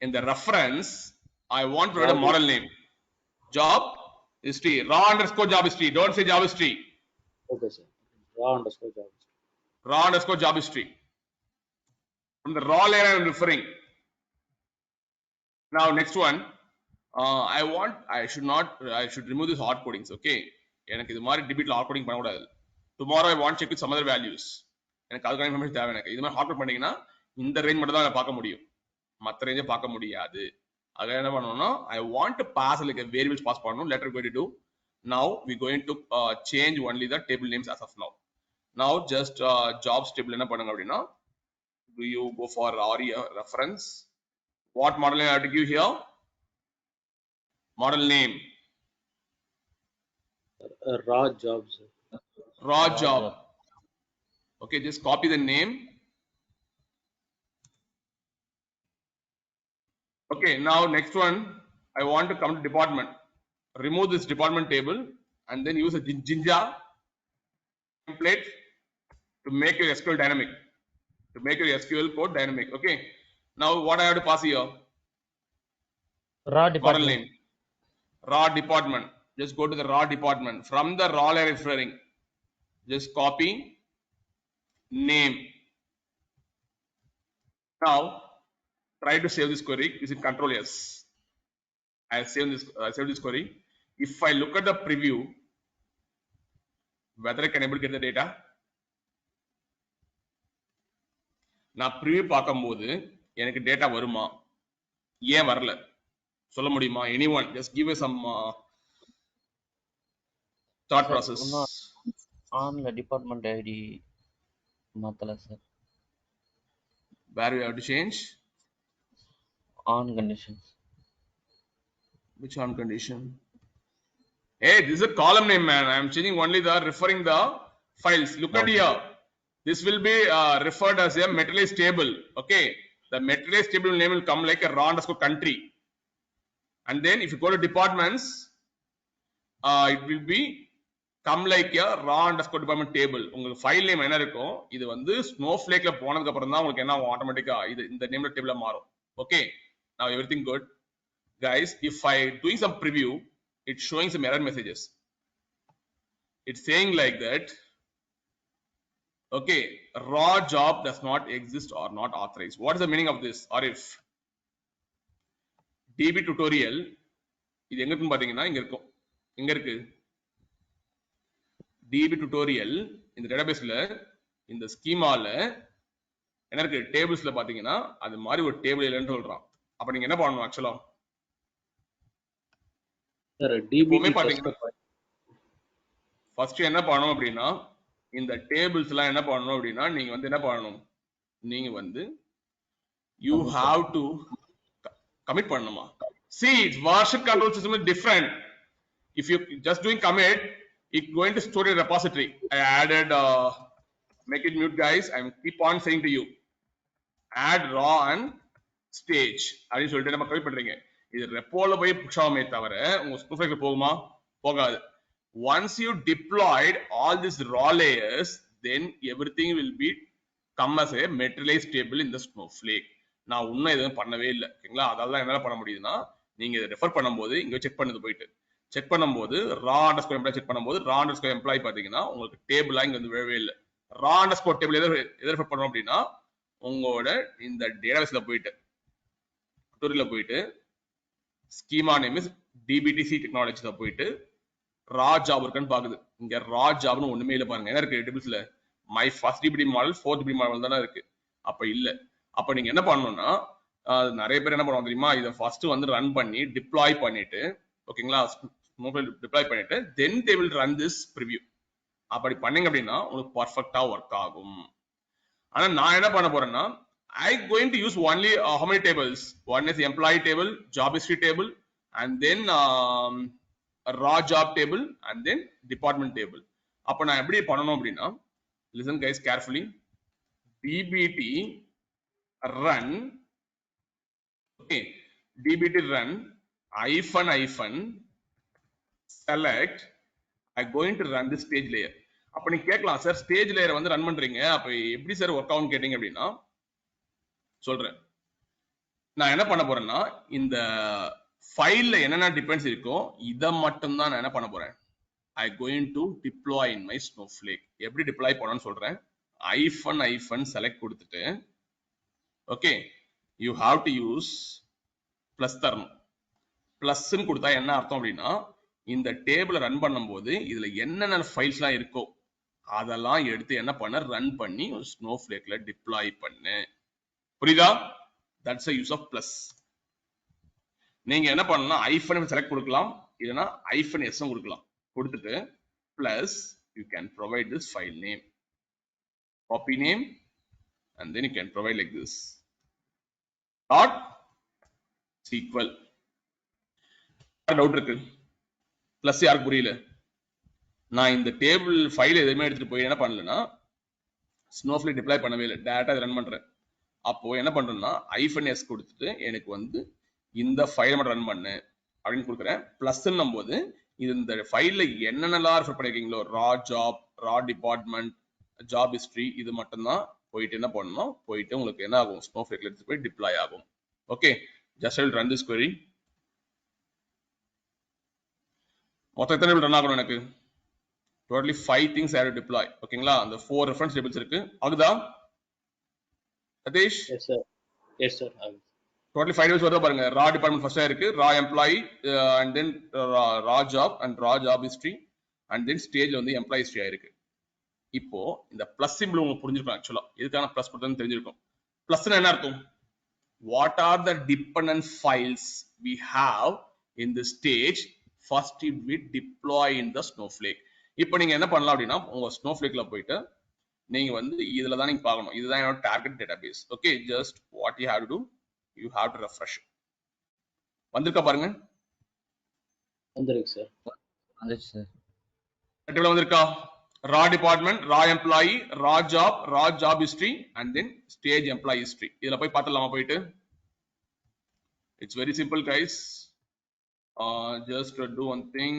In the reference, I want to write a model name. Job history, raw underscore job history. Don't say job history. Okay, sir. Raw underscore job. Raw underscore job history. From the raw layer I am referring. Now next one, I should remove this hard codings. Okay, எனக்கு இது மாதிரி டிபிட்ல heart coding பண்ண கூடாது. Tomorrow I want check with some other values. எனக்கு அதுக்கான information தேவை. எனக்கு இது மாதிரி ஹார்ட் கோட் பண்ணீங்கன்னா இந்த ரேஞ்ச் மட்டும் தான் பார்க்க முடியும், மற்ற ரேஞ்சை பார்க்க முடியாது. அத என்ன பண்ணணும்னா I want to pass like a variables pass பண்ணணும். Later going to do. Now we going to change only the table names as of now. Now just jobs table என்ன பண்ணுங்க அப்படின்னா, do you go for reference? What model name I have to give here? Model name. Raw jobs. Raw job. Okay, just copy the name. Okay, now next one, I want to come to department. Remove this department table and then use a Jinja template to make your SQL dynamic. To make your SQL code dynamic. Okay. Now what I have to pass here? Raw Model department. name. Raw department. Just go to the raw department. From the raw layer referring, just copy name. Now try to save this query using Control S. I save this query. If I look at the preview, whether I can able to get the data. நான் preview பார்க்கும்போது எனக்கு data வருமா, ஏன் வரல சொல்ல முடியுமா? anyone just give us some thought process. ஆன்ல department ID மாத்தல sir. Where we have to change? On conditions. Which on condition? Hey, this is a column name, man. I am changing only the referring the files. Look at here. This will be referred as a materialized table. Okay, the materialized table name will come like a raw underscore country, and then if you go to departments, it will be come like a raw underscore department table. உங்களுக்கு file name என்ன இருக்கும், இது வந்து ஸ்னோஃப்ளேக்ல போனதுக்கு அப்புறம் தான் உங்களுக்கு என்ன ஆட்டோமேட்டிக்கா இது இந்த நேம்ல டேபிள்ல மாறும். Okay, now everything good guys. If I doing some preview, it's showing some error messages. It's saying like that, okay, raw job does not exist or not authorized. What is the meaning of this? Or if db tutorial இது எங்க இருக்குன்னு பாத்தீங்கன்னா இங்க இருக்கும். எங்க இருக்கு db tutorial இந்த டேட்டாபேஸ்ல இந்த ஸ்கீமால என்ன இருக்கு, டேபிள்ஸ்ல பாத்தீங்கன்னா அது மாதிரி ஒரு டேபிள் இல்லைன்னு சொல்றான். அப்ப நீங்க என்ன பண்ணணும் ஆக்சுவலா, சார் டிபி பாத்தீங்கன்னா ஃபர்ஸ்ட் என்ன பண்ணணும் அப்படின்னா இந்த டேபிள்ஸ் எல்லாம் என்ன பண்ணணும் அப்படின்னா நீங்க வந்து என்ன பண்ணணும், நீங்க வந்து you have to commit பண்ணணுமா. See, its version control system is different. If you just doing commit, it's going to store a repository. I added make it mute guys. I'm keep on saying to you, add raw and stage அப்படின்னு சொல்லிட்டு நம்ம commit பண்றீங்க. இது ரெப்போல போய் push ஆகுமே தவிர உங்க ஸ்னோஃப்ளேக்ல போகுமா, போகாது. Once you deployed all these raw layers, then everything will be come as a materialized table in the snowflake. நான் இன்னும் எதுவும் பண்ணவே இல்லை. ஓகேங்களா, அதால என்னால பண்ண முடியுதுன்னா நீங்க இதை ரெஃபர் பண்ணும்போது இங்க செக் பண்ணது போயிட்டு செக் பண்ணும்போது ரா அண்டர்ஸ்கோர் எம்ப்ளாய் செக் பண்ணும்போது ரா அண்டர்ஸ்கோர் எம்ப்ளாய் பாத்தீங்கன்னா உங்களுக்கு டேபிளா இங்க வந்து விழவே இல்லை. ரா அண்டர்ஸ்கோர் டேபிள் எதை ரெஃபர் பண்ணோம் அப்படின்னா உங்களோட இந்த டேட்டாபேஸ்ல போயிட்டு டுட்டோரியல்ல போயிட்டு ஸ்கீமா நேம் இஸ் டிபிடிசி டெக்னாலஜில போயிட்டு ரா ஜாப் இருக்கான்னு பாக்குது. இங்க ரா ஜாப்னு ஒண்ணுமே இல்லை பாருங்க. என்ன இருக்கு டேபிள்ஸ்ல my first DBT model, fourth DBT model தானே இருக்கு. அப்ப இல்ல, அப்ப நீங்க என்ன பண்ணணும்னா நிறைய பேர் என்ன பண்ணுவாங்க தெரியுமா, இதை ஃபர்ஸ்ட் வந்து ரன் பண்ணி டிப்ளாய் பண்ணிட்டு, ஓகேங்களா, டிப்ளாய் பண்ணிட்டு then they will run this preview. அப்படி பண்ணீங்க அப்படின்னா உங்களுக்கு பர்ஃபெக்டா ஒர்க் ஆகும். ஆனா நான் என்ன பண்ண போறேன்னா I going to use only how many tables? One is employee table, job history table, and then raw job table, and then department table. அப்ப நான் எப்படி பண்ணணும் அப்படின்னா, listen guys carefully, dbt run, okay, dbt run hyphen select, I going to run this stage layer. அப்ப நீங்க கேட்கலாம், sir stage layer வந்து run பண்றீங்க, அப்ப எப்படி சார் ஒர்க் ஆகும் கேட்டீங்க அப்படின்னா சொல்றேன். நான் என்ன பண்ண போறேன்னா இந்த ஃபைல்ல என்னென்ன டிபெண்ட்ஸ் இருக்கோ இதை மட்டும் தான் நான் என்ன பண்ண போறேன், I going to deploy in my snowflake. எப்படி டிப்ளாய் பண்ணணும்னு சொல்றேன். hyphen select கொடுத்துட்டு okay you have to use plus தரணும். பிளஸ்ன்னு கொடுத்தா என்ன அர்த்தம் அப்படின்னா இந்த டேபிளை ரன் பண்ணும்போது இதுல என்னென்ன ஃபைல்ஸ்லாம் இருக்கோ அதெல்லாம் எடுத்து என்ன பண்ண ரன் பண்ணி ஸ்னோஃப்ளேக்ல டிப்ளாய் பண்ணு. புரியுதா? That's a use of plus. நீங்க என்ன பண்ணலாம், ஐஃபன் செலக்ட் கொடுக்கலாம், இல்லைன்னா ஐஃபன் எஸ் கொடுக்கலாம். கொடுத்துட்டு plus you can provide this file name, copy name, and then you can provide like this dot SQL. Doubt இருக்கு? பிளஸ் யாருக்கு புரியல? நான் இந்த டேபிள் ஃபைல் எதுவுமே எடுத்துட்டு போய் என்ன பண்ணலன்னா ஸ்னோஃப்ளேக் டிப்ளாய் பண்ணவே இல்லை, டேரக்டா ரன் பண்றேன். அப்போ என்ன பண்றேன்னா ஐஃபன் எஸ் கொடுத்துட்டு எனக்கு வந்து இந்த ஃபைலை மட்டும் ரன் பண்ணு அப்படின்னு கொடுக்குறேன். பிளஸ்ன்னும் போது இது இந்த ஃபைல்ல என்னென்னலாம் ரெஃபர் பண்ணிருக்கீங்களோ ரா ஜாப், ரா டிபார்ட்மெண்ட், ஜாப் ஹிஸ்டரி, இது மட்டும்தான் போயிட்டு என்ன பண்ணணும், போயிட்டு உங்களுக்கு என்ன ஆகும் ஸ்னோஃப்ளேக்ல எடுத்து போய் டிப்ளாய் ஆகும். Okay, just I will run this query. மொத்தம் எத்தனை டேபிள் ரன் ஆகணும் எனக்கு? Totally 5 things I have to deploy. ஓகேங்களா, அந்த 4 ரெஃபரன்ஸ் டேபிள்ஸ் இருக்கு. ஆகுதா Sathish? Yes sir, yes sir. Totally 5 tables வருதா பாருங்க. ரா டிபார்ட்மெண்ட் ஃபர்ஸ்டா இருக்கு, raw employee, and then raw job and raw job history, and then ஸ்டேஜ்ல வந்து எம்ப்ளாயி ஹிஸ்டரி ஆயிருக்கு. இப்போ இந்த பிளஸ் சிம்பிள் உங்களுக்கு புரிஞ்சிருக்கும். ஆக்சுவலா எதுக்கான பிளஸ் கொடுத்ததுன்னு தெரிஞ்சிருக்கும். பிளஸ்னா என்ன அர்த்தம்? What are the dependent files we have in the stage first we deploy in the snowflake. இப்போ நீங்க என்ன பண்ணலாம் அப்படின்னா உங்க ஸ்னோஃப்ளேக்ல போயிட்டு நீங்க வந்து இதுல தான் நீங்க பார்க்கணும், இதுதான் என்னோட target database. Okay, just what you have to do, you have to refresh. வந்திருக்கா பாருங்க. வந்திருக்கு சார். வந்துச்சு சார். டேபிள் வந்திருக்கா? Raw department, raw employee, raw job history, and then stage employee history. இதுல போய் பார்த்துடலாமா போயிட்டு? It's very simple guys. Just do one thing.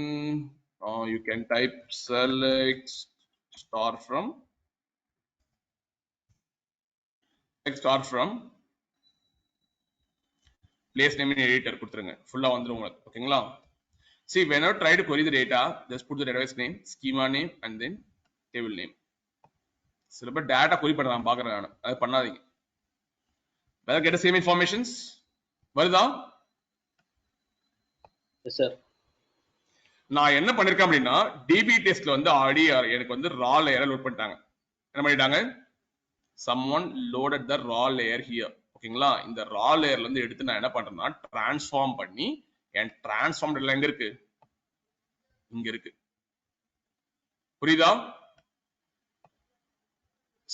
You can type select star from place name in editor கொடுத்துருங்க ஃபுல்லா வந்துரும் உங்களுக்கு ஓகேங்களா. See, whenever try to query the data, just put the database name, schema name, and then table name. சில பேர் data query பண்றாங்க பாக்குறேன் நான், அது பண்ணாதீங்க. Whether get the same informations வருதா? Yes, sir. நான் என்ன பண்ணிருக்கேன் அப்படின்னா DB டெஸ்ட்ல வந்து ஆல்ரெடி எனக்கு வந்து ரா லேயரை லோட் பண்ணிட்டாங்க. என்ன பண்ணிட்டாங்க? Someone loaded the raw layer here. ஓகேங்களா, இந்த ரா லேயர்ல இருந்து எடுத்து நான் என்ன பண்றேன்னா டிரான்ஸ்ஃபார்ம் பண்ணி என் டிரான்ஸ்ஃபார்ம் எங்க இருக்கு? இங்க இருக்கு. புரியுதா?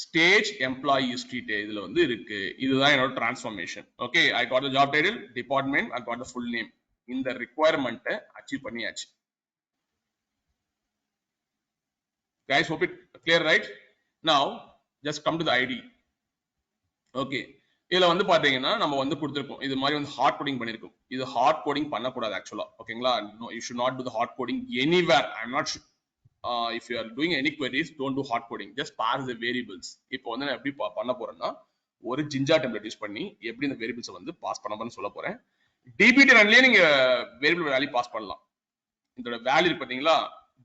ஸ்டேஜ் எம்ப்ளாயி ஹிஸ்டரி இதுல வந்து இருக்கு. இதுதான் என்னோட transformation. Okay, I got the job title, department, I got the full name. இந்த ரிக்வயர்மெண்ட்டை அச்சீவ் பண்ணியாச்சு. Guys, hope it clear, right? Now just come to the ID. Okay, இதுல வந்து பாத்தீங்கன்னா நம்ம வந்து கொடுத்திருக்கோம் இது மாதிரி வந்து ஹார்ட் கோடிங் பண்ணிருக்கோம். இது ஹார்ட் கோடிங் பண்ணக்கூடாது ஆக்சுவலா. ஓகேங்களா, no, you should not do the hard coding anywhere. I'm not sure. If you are doing any queries, don't do hard coding, just pass the variables. இப்போ வந்து நான் எப்படி பண்ண போறேன்னா ஒரு ஜிஞ்சா டெம்ப்ளேட் யூஸ் பண்ணி எப்படி இந்த வேரியபிள்ஸ் வந்து பாஸ் பண்ண போறேன்னு சொல்ல போறேன். டிபிடி ரன்லயே நீங்க வேரியபிள் வேல்யூ பாஸ் பண்ணலாம். இதோட வேல்யூ பாத்தீங்களா,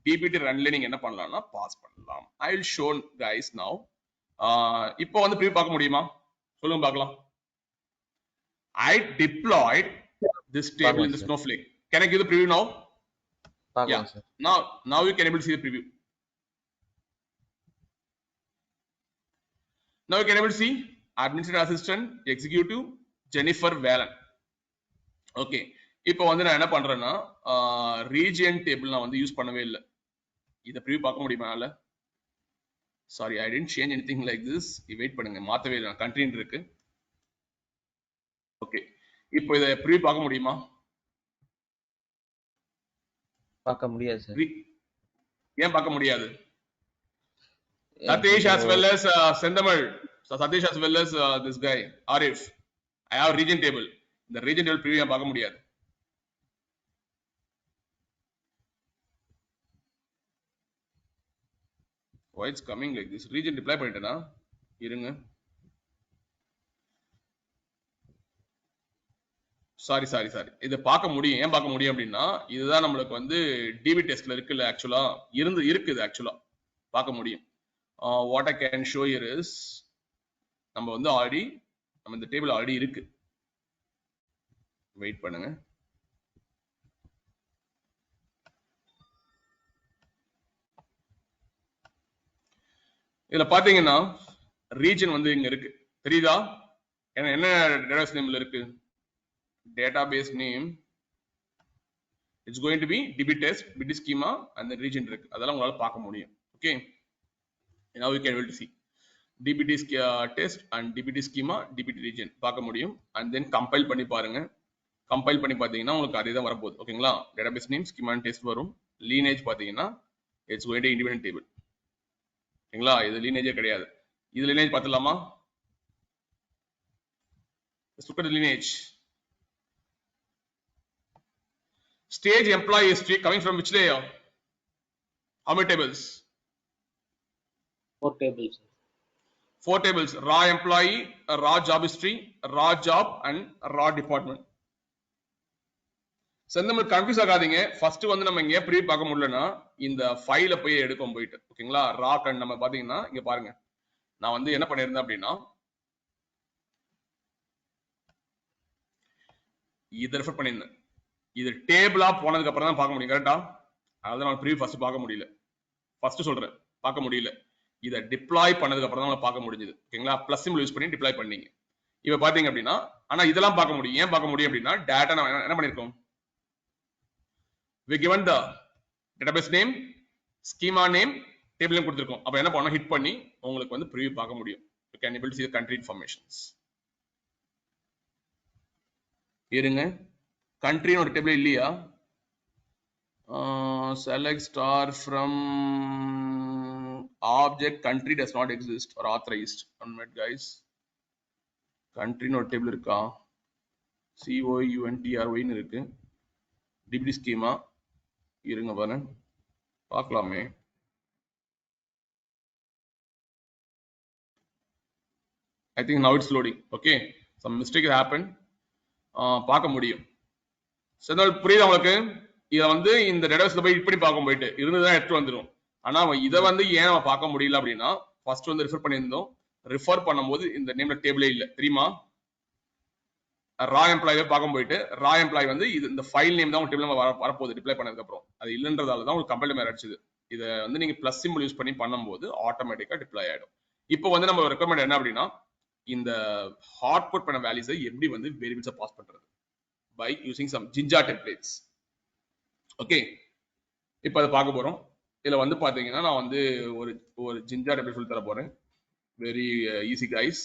டிபிடி ரன்ல நீங்க என்ன பண்ணலாம்னா பாஸ் பண்ணலாம். I will show guys now. இப்போ வந்து ப்ரிவ்யூ பார்க்க முடியுமா சொல்லுங்க பார்க்கலாம். I deployed this table in the Snowflake. Can I give the preview now? Yeah. Sir. Now you can able to see the preview. Now you can able to see administrative assistant, executive, Jennifer Whalen. Okay. இப்போ வந்து நான் என்ன பண்றேன்னா region table நான் வந்து use பண்ணவே இல்லை. இதை ப்ரிவ்யூ பார்க்க முடியுமா? Sorry, I didn't change anything like this. Wait பண்ணுங்க, மாத்தவே இல்லை, கண்ட்ரின் இருக்கு. ஓகே, இப்போ இதை ப்ரிவ்யூ பார்க்க முடியுமா? பார்க்க முடியாது சார். ஏன் பார்க்க முடியாது? Satish as well as Sendamal. So Satish as well as this guy Arif. I have region table. The region table preview ஏன் பார்க்க முடியாது? Why it's coming like this? Region deploy பண்ணிட்டேனா? இருங்க. சாரி இதை பார்க்க முடியும். ஏன் பார்க்க முடியும் அப்படின்னா இதுதான் நம்மளுக்கு வந்து டிபி டெஸ்ட்ல இருக்குல்ல, ஆக்சுவலா இருக்குது ஆக்சுவலா பார்க்க முடியும். What I can show here is நம்ம வந்து ஆல்ரெடி நம்ம இந்த டேபிள் ஆல்ரெடி இருக்கு. வெயிட் பண்ணுங்க. இதுல பாத்தீங்கன்னா ரீஜன் வந்து இங்க இருக்கு, தெரியுதா? என்ன டேட்டாபேஸ் நேம்ல இருக்கு? database name, it's going to be db test, bd schema and the region இருக்கு. அதெல்லாம் உங்களால பார்க்க முடியும். Okay, now you can able to see dbt test and dbt schema, dbt region பார்க்க முடியும். and then compile பண்ணி பாருங்க. compile பண்ணி பாத்தீங்கன்னா உங்களுக்கு அதே தான் வரப்போகுது. ஓகேங்களா, database name, schema and test வரும். lineage பாத்தீங்கன்னா it's going to independent table. ஓகேங்களா, இது lineage கிடையாது. இது lineage பார்த்தலாமா? let's look at the lineage. Stage employee history coming from which layer? How many tables? 4 tables. 4 tables. Raw employee, raw job history, raw job and raw department. செந்தமிழ் confuse ஆகாதீங்க. First வந்து நம்ம இங்க pre பார்க்க முடியலன்னா இந்த ஃபைல போய் எடுக்கும் போயிட்டு. ஓகேங்களா, ரா கன் நம்ம பாத்தீங்கன்னா இங்க பாருங்க, நான் வந்து என்ன பண்ணிருந்தேன் அப்படின்னா இதை ரெஃபர் பண்ணியிருந்தேன். இது டேபிளா போனதுக்கு அப்புறம் தான் பார்க்க முடியும். கரெக்டா? அதான் நான் ப்ரீவியூ ஃபர்ஸ்ட் பார்க்க முடியல. ஃபர்ஸ்ட் சொல்றேன், பார்க்க முடியல. இதை டிப்ளாய் பண்ணதுக்கு அப்புறம் தான் பார்க்க முடிஞ்சது. ஓகேங்களா, பிளஸ் சிம்பிள் யூஸ் பண்ணி டிப்ளாய் பண்ணீங்க. இப்ப பாத்தீங்க அப்படின்னா ஆனா இதெல்லாம் பார்க்க முடியும். ஏன் பார்க்க முடியும் அப்படின்னா டேட்டா நம்ம என்ன பண்ணிருக்கோம், we given the database name, schema name, table name கொடுத்திருக்கோம். அப்ப என்ன பண்ணணும், ஹிட் பண்ணி உங்களுக்கு வந்து ப்ரிவ்யூ பார்க்க முடியும். you can able to see the country informations. இருங்க, country ஒரு டேபிள் இல்லையா? select star from object country does not exist or authorized. One minute guys, country ஒரு டேபிள் இருக்கா? COUNTRY ன்னு இருக்கு. dbt schema இருங்க பாருங்க. பார்க்கலாமே. I think now it's loading. Okay, some mistake happened. பார்க்க முடியும். சரி, புரியுதா உங்களுக்கு? இதை வந்து இந்த டேட்டாபேஸ்ல போய் இப்படி பார்க்க போயிட்டு இருந்துதான் எடுத்து வந்துடும். ஆனா இதை வந்து ஏன் நம்ம பார்க்க முடியல அப்படின்னா, ஃபர்ஸ்ட் வந்து ரெஃபர் பண்ணியிருந்தோம். ரெஃபர் பண்ணும்போது இந்த நேம்ல டேபிளே இல்லை, தெரியுமா? ரா எம்ப்ளாய் பார்க்க போயிட்டு ரா எம்ப்ளாய் வந்து இது இந்த ஃபைல் நேம் தான் உங்க டேபிள் வரப்போகுது டிப்ளை பண்ணதுக்கு அப்புறம். அது இல்லைன்றதால தான் உங்களுக்கு கம்பெனி மேல அடிச்சது. இதை வந்து நீங்க பிளஸ் சிம்பிள் யூஸ் பண்ணி பண்ணும்போது ஆட்டோமேட்டிக்கா டிப்ளை ஆயிடும். இப்போ வந்து நம்ம ரெக்கமெண்ட் என்ன அப்படின்னா, இந்த ஹாட்புட் பண்ண வேல்யூஸை எப்படி வந்து வேரியபிள்ஸை பாஸ் பண்றது by using some Jinja templates. Okay, இப்போ அதை பார்க்க போறோம். இதுல வந்து பாத்தீங்கன்னா நான் வந்து ஒரு Jinja template சொல்லி தர போறேன். Very easy guys.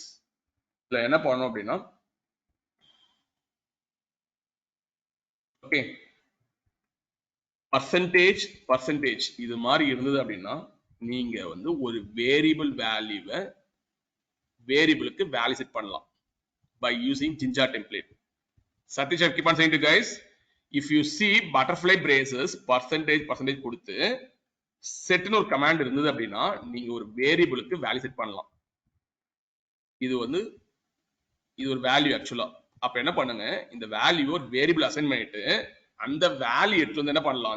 இதுல என்ன பண்ணணும் அப்படின்னா, ஓகே, பர்சன்டேஜ் இது மாதிரி இருந்தது அப்படின்னா நீங்க வந்து ஒரு வேரியபிள் வேல்யூவை வேரியபிளுக்கு வேல்யூ செட் பண்ணலாம் by using Jinja template. Satish, I keep on saying to you guys, if you see butterfly braces percentage கொடுத்து செட்னு ஒரு கமாண்ட் இருந்தது அப்படின்னா நீங்க ஒரு வேரியபிளுக்கு வேல்யூ செட் பண்ணலாம். இது ஒரு வேல்யூ ஆக்சுவலா. அப்ப என்ன பண்ணுங்க, இந்த வேல்யூ ஒரு வேரியபிள் அசைன் பண்ணிட்டு அந்த வேல்யூ எடுத்து வந்து என்ன பண்ணலாம்,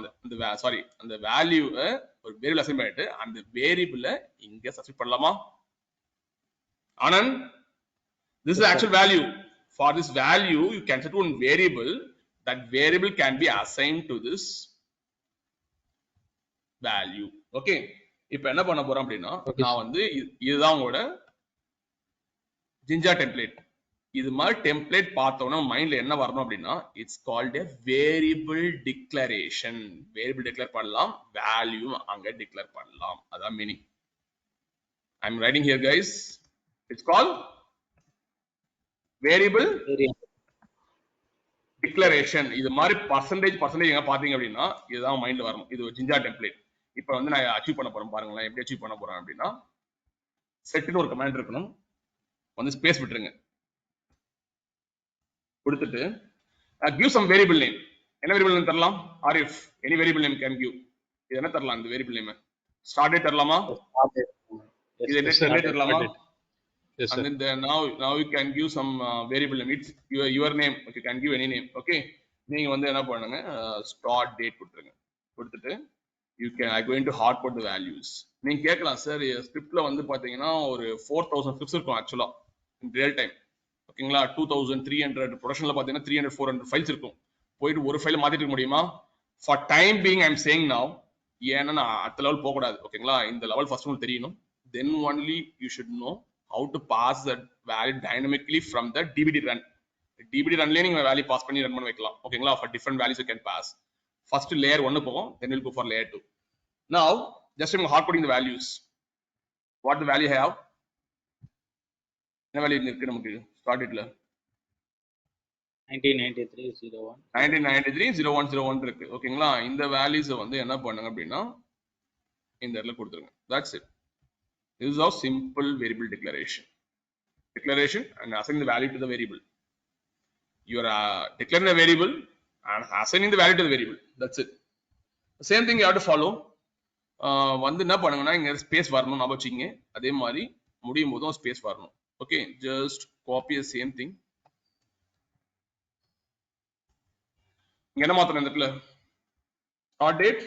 அந்த வேல்யூவை ஒரு வேரியபிள் அசைன் பண்ணிட்டு அந்த வேரியபிளை இங்க சப்ஸ்டிட் பண்ணலாமா? Anand, this is actual value. For this value, you can set one variable. That variable can be assigned to this value. Okay. இப்போ என்ன பண்ண போறோம் அப்படின்னா, நான் வந்து இதுதான் உங்களோட Jinja template. இது மாதிரி டெம்ப்ளேட் பார்த்தோம்னா மைண்ட்ல என்ன வரணும் அப்படின்னா, it's called a variable declaration. Variable declare பண்ணலாம், வேல்யூ அங்க டிக்ளேர் பண்ணலாம். அதான் meaning. I'm writing here guys. It's called variable declaration. இது மாதிரி பர்சன்டேஜ் எங்க பாத்தீங்க அப்படின்னா இதுதான் மைண்ட்ல வரணும். இது ஒரு Jinja template. இப்போ வந்து நான் அச்சீவ் பண்ண போறேன் பாருங்களேன். எப்படி அச்சீவ் பண்ண போறேன் அப்படின்னா, செட்னு ஒரு கமாண்ட் இருக்கணும், வந்து ஸ்பேஸ் விட்டுருங்க, கொடுத்துட்டு give some variable name. என்ன வேரியபிள் நேம் தரலாம்? or if any variable name can give. இது என்ன தரலாம்? இந்த வேரியபிள் நேம் ஸ்டார்ட் டேட் தரலாமா? இது என்ன தரலாமா? Yes, and then now you can give some variable name. It's your name. Okay, you can give any name. Okay, நீங்க வந்து என்ன பண்ணுங்க, start date கொடுத்துருங்க. கொடுத்துட்டு you can I going to hotpot the values. நீங்க கேட்கலாம், சார் ஸ்கிரிப்ட்ல வந்து பாத்தீங்கன்னா ஒரு 4000 ஸ்கிரிப்ட்ஸ் இருக்கும் ஆக்சுவலா in real time. ஓகேங்களா? 2300 ப்ரொடக்ஷன்ல பாத்தீங்கன்னா 300 400 ஃபைல்ஸ் இருக்கும். போயிட்டு ஒரு ஃபைல் மாத்திட்டு முடியுமா? For time being I'm saying now, ஏன்னா நான் அடுத்த லெவல் போக கூடாது. ஓகேங்களா? இந்த லெவல் ஃபர்ஸ்ட் உங்களுக்கு தெரியணும். Then only you should know how to pass that value dynamically from the dbt run. dbt runலயே நீங்க வேல்யூ பாஸ் பண்ணி ரன் பண்ண வைக்கலாம். ஓகேங்களா? for different values you can pass. First layer 1 போகும், then we'll go for layer 2. Now just I'm hard coding the values. What the value have? என்ன value இருக்கு நமக்கு start டேட்ல? 1993 இருக்கு. ஓகேங்களா? இந்த வேல்யூஸ் வந்து என்ன பண்ணுங்க அப்படின்னா இந்த இடத்துல கொடுத்துருங்க. That's it. This is how simple variable declaration and assigning the value to the variable. You are declaring a variable and assigning the value to the variable. That's it. The same thing you have to follow. வந்து என்ன பண்ணுங்கன்னா இங்க space வரணும், ஞாபகம் வச்சுக்கங்க. அதே மாதிரி முடியும் போதும் ஸ்பேஸ் வரணும். Okay, just copy the same thing. இங்க என்ன மாத்தணும் இந்த இடத்துல? start date,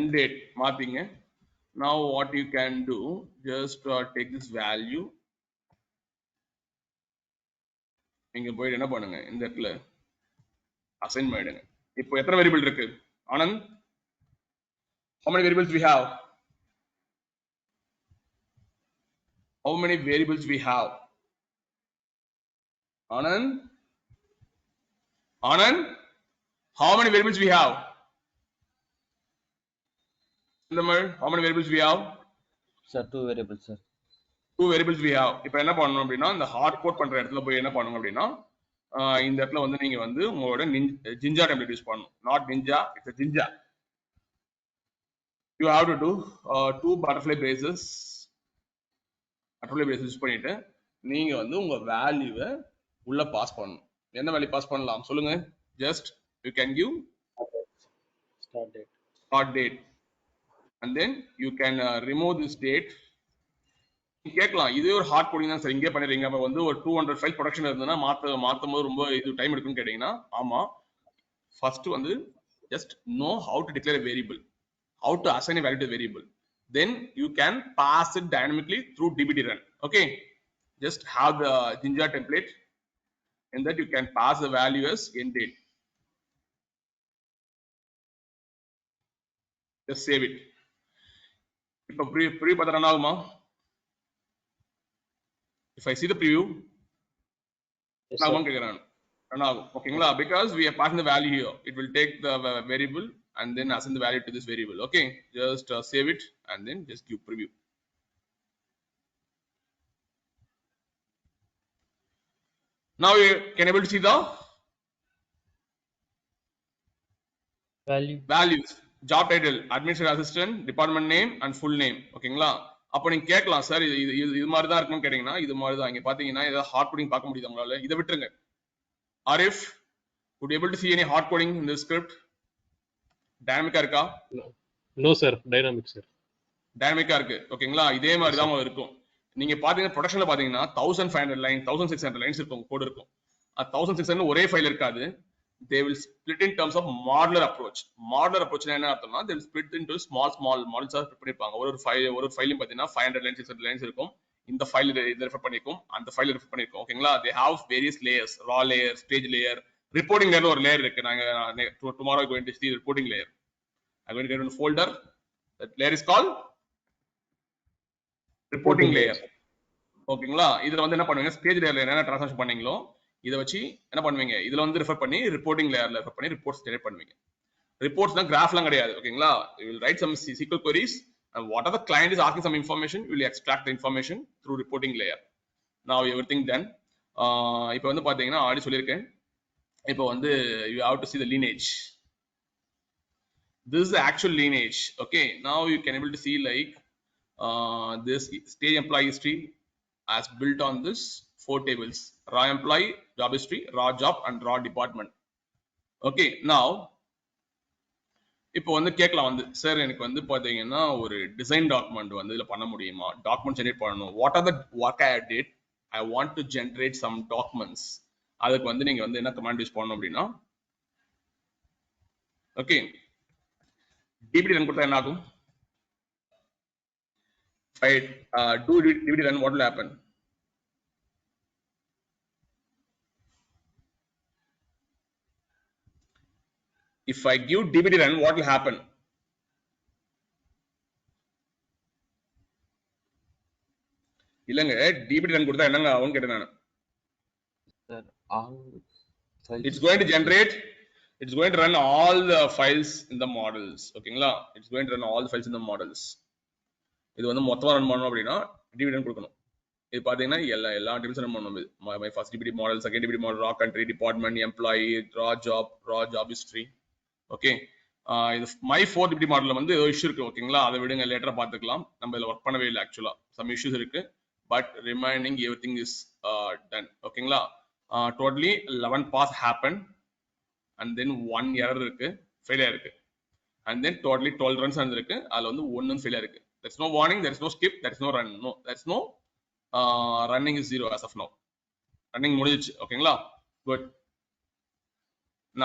end date மாத்திங்க. Now what you can do, just take this value, நீங்க போய் என்ன பண்ணுங்க, இந்த இடத்துல அசைன் பண்ணிடுங்க. இப்போ எத்தனை வேரியபிள் இருக்கு Anand? how many variables we have? how many variables we have? Anand, how many variables we have? How many variables we have? Sir, 2 variables, sir. 2 variables we have. இப்போ என்ன பண்ணணும் அப்படின்னா, இந்த ஹார்ட் கோட் பண்ற இடத்துல போய் என்ன பண்ணணும் அப்படின்னா, இந்த இடத்துல வந்து நீங்க வந்து உங்களோட Jinja template யூஸ் பண்ணணும். not Ninja, it's a Jinja. You have to do 2 butterfly braces use பண்ணிட்டு நீங்க வந்து உங்க வேல்யூவை உள்ள பாஸ் பண்ணணும். என்ன வேல்யூ பாஸ் பண்ணலாம் சொல்லுங்க? just you can give Start date. And then you can remove this date. கேட்கலாம் இதே ஒரு ஹார்ட் கோடிங் தான் சார் இங்கே பண்ணிடுறீங்க நம்ம வந்து ஒரு 200 ஃபைல் ப்ரொடக்ஷன் இருந்ததுன்னா மாற்றும் போது ரொம்ப இது டைம் எடுக்குன்னு கேட்டீங்கன்னா ஆமா ஃபர்ஸ்ட் வந்து just know how to declare a variable, how to assign a value to a variable, then you can pass it dynamically through dbt run. Okay, just have the Jinja template and that you can pass the value as end date. Just save it. இப்போ preview பார்த்தா run ஆகுமா? If I see the preview, Yes, run sir. ஆகும் கேக்குறான் run ஆகும் ஓகேங்களா because we are passing the value here, it will take the variable and then assign the value to this variable. Okay, just save it and then just give preview. Now you can able to see the values, job title, administrative assistant, department name and full name. ஓகேங்களா அப்போ நீங்க கேட்கலாம் sir இது மாதிரி தான் இருக்கும்னு கேட்டீங்கன்னா இது மாதிரி தான். இங்க பாத்தீங்கன்னா ஏதாவது ஹார்ட் கோடிங் பார்க்க முடியுது உங்களால? இதை விட்டுருங்க. Arif, would you able to see any hard coding in this script? Dynamic இருக்கா? No sir, dynamic sir. டைனமிக்கா இருக்கு ஓகேங்களா இதே மாதிரி தான் இருக்கும். நீங்க பாத்தீங்கன்னா ப்ரொடக்ஷன்ல பாத்தீங்கன்னா 1500 லைன் 1600 லைன்ஸ் இருக்கும் கோட் இருக்கும். 1600 ஒரே ஃபைல் இருக்காது. They will split in terms of modular approach. Modular approach என்ன அர்த்தம்னா they will split into small modules split பண்ணிருப்பாங்க. ஒரு ஃபைலையும் பாத்தீங்கன்னா 500 லைன்ஸ் 600 லைன்ஸ் இருக்கும். இந்த ஃபைல் இதை ரெஃபர் பண்ணிருக்கும், அந்த ஃபைல் ரெஃபர் பண்ணிருக்கும் ஓகேங்களா. They have various layers, raw layer, stage layer, reporting layer ஒரு லேயர் இருக்கு. நாங்க tomorrow going to see the reporting layer. I'm going to get in a folder. That layer is called reporting layer. ஓகேங்களா இதுல வந்து என்ன பண்ணுவீங்க stage லேயர்ல என்ன transformation பண்ணீங்களோ இத வச்சு என்ன பண்ணுவீங்க இதுல வந்து ரெஃபர் பண்ணி ரிப்போர்ட்டிங் லேயர்ல ரெஃபர் பண்ணி ரிப்போர்ட்ஸ் ஜெனரேட் பண்ணுவீங்க. ரிப்போர்ட்ஸ்னா கிராஃப்லாம் கிடையாது ஓகேங்களா. You will write some SQL queries and whatever the client is asking some information you will extract the information through reporting layer. Now everything done. இப்போ வந்து பாத்தீங்கன்னா ஆல்ரெடி சொல்லியிருக்கேன். இப்போ வந்து you have to see the lineage. This is the actual lineage. Okay, now you can able to see like this stage employee history as built on this 4 tables: raw employee, job history, raw job and raw department. Okay, now இப்போ வந்து கேட்கலாம் வந்து sir எனக்கு வந்து பாத்தீங்கன்னா ஒரு design document வந்து இதுல பண்ண முடியுமா, டாக்குமெண்ட் ஜெனரேட் பண்ணணும், what are the work I did, I want to generate some documents. அதுக்கு வந்து நீங்க வந்து என்ன கமாண்ட் யூஸ் பண்ணணும் அப்படின்னா ஓகே dbt run கொடுத்தா என்ன ஆகும்? If I do dbt run, what will happen? If I give dbt run, what will happen? இல்லங்க dbt run கொடுத்தா என்னங்க ஆகும்னு கேட்டேன் நான். Sir, all files. It's going to generate, it's going to run all the files in the models. ஓகேங்களா it's going to run all the files in the models. இது வந்து மொத்தமா ரன் பண்ணனும் அப்படினா dbt run கொடுக்கணும். இது பாத்தீங்கன்னா எல்லா டேபிள்ஸ் ரன் பண்ணனும். My first dbt model, second dbt model, raw country, department, employee, raw job history. Okay இது my 4 dbt மாடல்ல வந்து ஏதோ இஷ்யூ இருக்கு ஓகேங்களா அதை விடுங்க லேட்டரா பாத்துக்கலாம். நம்ம இதுல வர்க் பண்ணவே இல்லை ஆக்சுவலா some issues இருக்கு but remaining everything is done ஓகேங்களா. Totally 11 pass happened and then 1 error இருக்கு ஃபெயிலியர் இருக்கு and then totally 12 runs இருக்கு அதுல வந்து 1 ஃபெயிலியர் இருக்கு. There's no warning, there's no skip, there's no run, no there's no running is 0 as of now. Running முடிஞ்சிச்சு ஓகேங்களா. Good.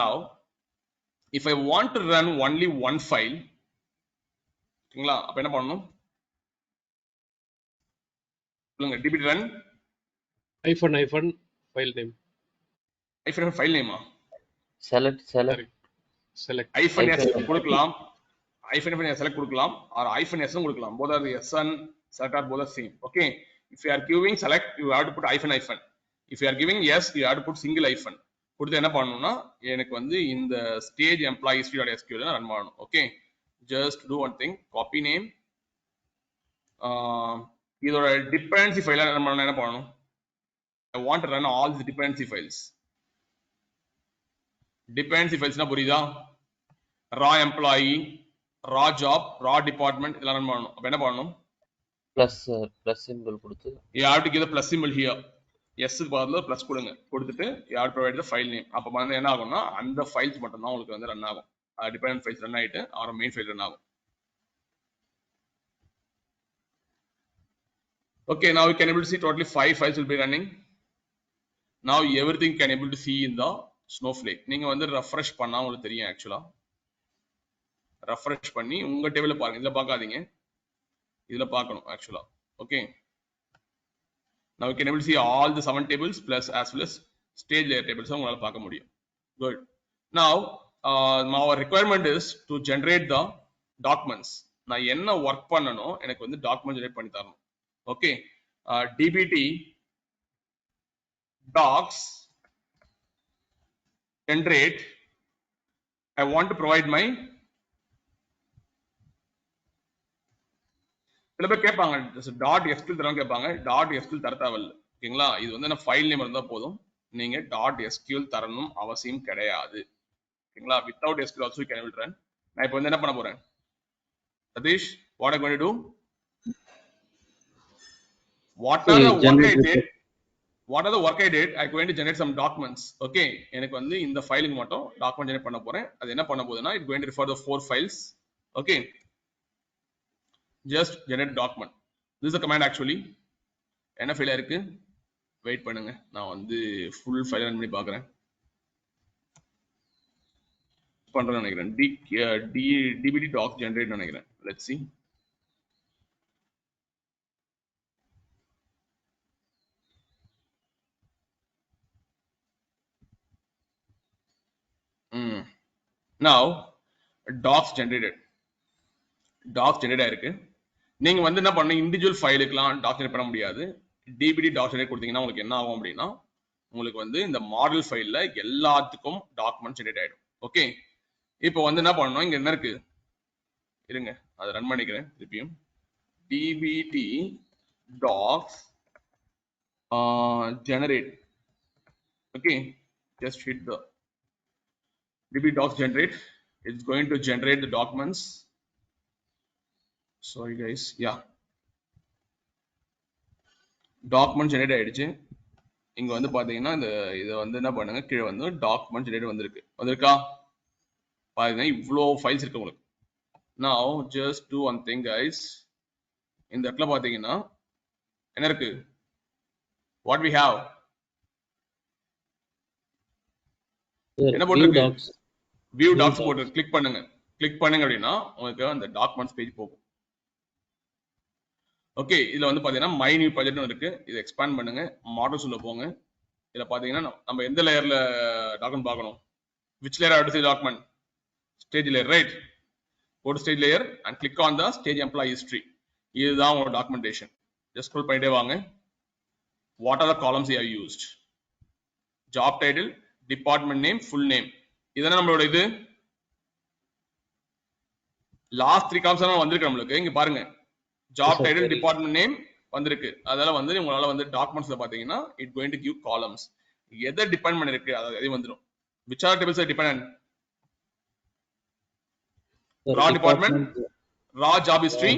Now if I want to run only one file ஓகேங்களா அப்ப என்ன பண்ணணும் சொல்லுங்க. dbt run hyphen file name. hyphen file name Select. Select. hyphen s கொடுக்கலாம், hyphen select கொடுக்கலாம் or hyphen s கொடுக்கலாம். both are the s and select are both the same. Okay, if you are giving select you have to put hyphen. If you are giving yes you have to put single hyphen. கொடுத்து என்ன பண்ணனும்னா எனக்கு வந்து இந்த stage employee history.sql run பண்ணனும். Okay just do one thing, copy name, இதோட dependency file run பண்ணனும். என்ன பண்ணனும் I want to run all the dependency files. dependency files na புரியுதா? raw employee, raw job, raw department இதெல்லாம் run பண்ணனும். அப்ப என்ன பண்ணனும் plus symbol கொடுத்து you have to give the plus symbol here. yes க்கு பதிலா plus கொடுங்க, கொடுத்துட்டு you have to provide the file name. அப்ப வந்து என்ன ஆகும்னா அந்த ஃபைல்ஸ் மட்டும் தான் உங்களுக்கு வந்து ரன் ஆகும். dependent files run ஆயிட்டு our main file run ஆகும். Okay, now you can able to see totally 5 files will be running. Now everything can able to see in the Snowflake. நீங்க வந்து refresh பண்ணா உங்களுக்கு தெரியும் actually. refresh பண்ணி உங்க டேபிள்ல பாருங்க. இதுல பார்க்காதீங்க. இதுல பார்க்கணும் actually. Okay. Now you can able to see all the 7 tables plus as well as stage layer tables உங்களால பார்க்க முடியும். Good. Now our requirement is to generate the documents. நான் என்ன work பண்ணனும் எனக்கு வந்து document generate பண்ணி தரணும். Okay. dbt docs generate. I want to provide my சில பேர் கேட்பாங்க டாட் எஸ்கியூஎல் தரணும் கேட்பாங்க. டாட் எஸ்கியூஎல் தர தேவையில்லை. ஓகேங்களா, இது வந்து என்ன ஃபைல் நேம் இருந்தா போதும். நீங்க டாட் எஸ்கியூஎல் தரணும் அவசியம் கிடையாது. ஓகேங்களா, without SQL also can will run. நான் இப்போ வந்து என்ன பண்ண போறேன் Satish, what I'm going to do, what are the work I did, I'm going to generate some documents. Okay, எனக்கு வந்து இந்த ஃபைலுக்கு மட்டும் டாக்குமெண்ட் ஜெனரேட் பண்ண போறேன். அது என்ன பண்ண போகுதுன்னா it's going to refer the 4 files. Okay, just generate document. This is a command actually. என்ன ஃபைலா இருக்கு, வெயிட் பண்ணுங்க, நான் வந்து ஃபுல் ஃபைல் ரன் பண்ணி பார்க்கறேன். பண்றேன்னு நினைக்கிறேன். dbt docs generate நினைக்கிறேன். Let's see. Now docs generated. docs generate ஆயிருக்கு. நீங்க வந்து என்ன பண்ணணும், இண்டிவிஜுவல் ஃபைலுக்குலாம் டாக் ஜெனரேட் பண்ண முடியாது. dbt docs generate கொடுத்தீங்கன்னா உங்களுக்கு என்ன ஆகும் அப்படின்னா, உங்களுக்கு வந்து இந்த மாடல் ஃபைல்ல எல்லாத்துக்கும் டாக்குமெண்ட் ஜெனரேட் ஆயிடும். ஓகே, இப்போ வந்து என்ன பண்ணணும், இங்க என்ன இருக்கு இருங்க அதை ரன் பண்ணிக்கிறேன் திருப்பியும். dbt docs generate. Okay, just hit the dbt docs generate. It's going to generate the documents. Sorry guys, yeah, document generate ஆயிடுச்சு. இங்க வந்து பாத்தீங்கன்னா இந்த இத வந்து என்ன பண்ணுங்க, கீழே வந்து document generate வந்திருக்கா பாருங்க, இவ்ளோ ஃபைல்ஸ் இருக்கு உங்களுக்கு. Now just do one thing guys. இந்த இடத்துல பாத்தீங்கன்னா என்ன இருக்கு, what we have, என்ன போட்டுருக்கு, view docs போட்டு கிளிக் பண்ணுங்க. கிளிக் பண்ணுங்க அப்படின்னா உங்களுக்கு அந்த டாக்குமெண்ட்ஸ் பேஜ் போகும். ஓகே, இதுல வந்து பாத்தீங்கன்னா மை நியூ ப்ராஜெக்ட்னு இருக்கு. இதை எக்ஸ்பேண்ட் பண்ணுங்க, மாடல்ஸ் உள்ள போங்க. இதுல பாத்தீங்கன்னா நம்ம எந்த லேயர்ல டாக்குமெண்ட் பார்க்கணும், which layer I have to see document, stage layer, right? Go to stage layer and click on the stage employee history. இதுதான் உங்க டாக்குமெண்டேஷன். ஜஸ்ட் ஸ்க்ரோல் பண்ணிட்டே வாங்க. What are the columns you have used? Job title, department name, full name. இதானே நம்மளோட இது last 3 columns வந்திருக்கு நம்மளுக்கு. இங்க பாருங்க, ஜாப் டைட்டில், டிபார்ட்மெண்ட் நேம் வந்திருக்கு. அதனால வந்து உங்களால வந்து டாக்குமெண்ட்ஸ்ல பாத்தீங்கன்னா it going to give columns. எதை டிபெண்ட் பண்ணிருக்கு அது வந்துரும். which are tables are dependent? raw department, raw job history,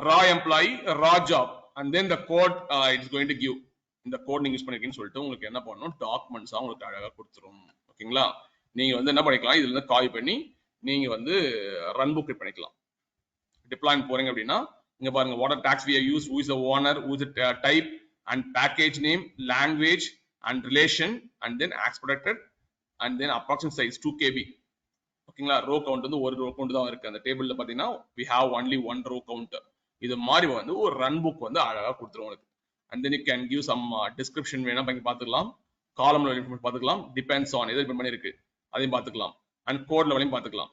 raw employee, raw job, and then the code it's going to give. இந்த கோட் நீங்க யூஸ் பண்ணிருக்கீங்கன்னு சொல்லிட்டு உங்களுக்கு என்ன பண்ணணும், டாக்குமெண்ட்ஸா உங்களுக்கு அழகா கொடுத்துரும். ஓகேங்களா, நீங்க வந்து என்ன பண்ணிக்கலாம், இதுல இருந்து காப்பி பண்ணி நீங்க வந்து ரன் புக் கிரியேட் பண்ணிக்கலாம். டிப்ளாய்மென்ட் போறீங்க அப்படின்னா இங்க பாருங்க, what are tax we have used, who is the owner, who is the type and package name, language and relation, and then expected, and then approximate size 2 KB. ஓகேங்களா, row count வந்து ஒரு row count தான் இருக்கு அந்த டேபிள்ல. பாத்தீங்கன்னா we have only one row count. இது மாதிரி வந்து ஒரு ரன் புக் வந்து அழகா கொடுத்துரும் உங்களுக்கு. and then you can give some description வேணா பண்ணி பார்த்துக்கலாம், காலம்ல இன்ஃபர்மேஷன் பார்த்துக்கலாம், depends on எது டிபெண்ட் பண்ணிருக்கு அதையும் பார்த்துக்கலாம், and கோட் லெவலையும் பார்த்துக்கலாம்.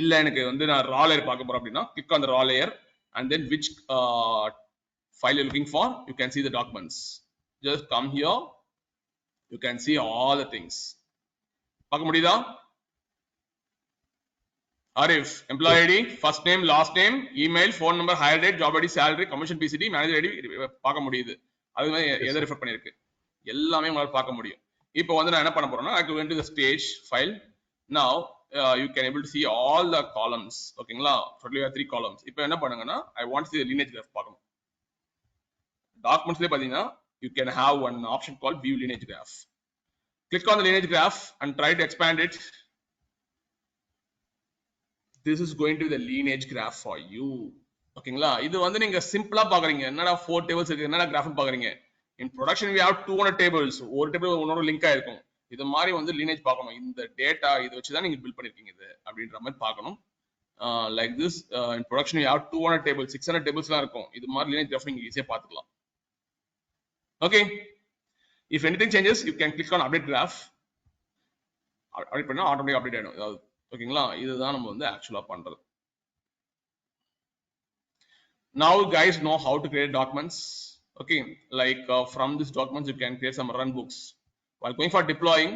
இல்ல எனக்கு வந்து நான் raw layer பார்க்க போறேன் அப்படின்னா click on the raw layer and then which file you're looking for, you can see the documents. Just come here, you can see all the things. பார்க்க முடியுதா? Arif, employee ID, first name, last name, email, phone number, hire date, job ID, salary, commission PCD, manager ID பார்க்க முடியுது. அது மாதிரி எதை refer பண்ணிருக்கு எல்லாமே உங்களால பார்க்க முடியும். இப்போ வந்து நான் என்ன பண்ண போறேன்னா, I go into the stage file. Now you can able to see all the columns. ஓகேங்களா, totally 3 columns. இப்போ என்ன பண்ணுங்கன்னா, I want to see the lineage graph பார்க்கணும். டாக்குமெண்ட்ஸ்லயே பாத்தீங்கன்னா you can have one option called view lineage graph. Click on the lineage graph and try to expand it. this is going to be the lineage graph for you. ஓகேங்களா? இது வந்து நீங்க சிம்பிளா பாக்குறீங்க. என்னடா 4 tables இருக்கு, என்னடா கிராஃப் பாக்குறீங்க. In production we have 200 tables. ஒரு டேபிள் ஒன்னோட லிங்க் ஆயிருக்கும். இது மாதிரி வந்து lineage பார்க்கணும். இந்த டேட்டா இத வச்சு தான் நீங்க பில்ட் பண்ணிருக்கீங்க இது அப்படின்ற மாதிரி பார்க்கணும். Like this in production we have 200 tables, 600 tablesலாம் இருக்கும். இது மாதிரி lineage graph நீங்க ஈஸியா பார்த்துக்கலாம். Okay, if anything changes you can click on update graph. Update பண்ணா ஆட்டோமேட்டிக் அப்டேட் ஆயிடும். ஓகேங்களா? இதுதான் நம்ம வந்து ஆக்சுவலா பண்றது. Now guys know how to create documents. Okay, like from these documents you can create some run books. While going for deploying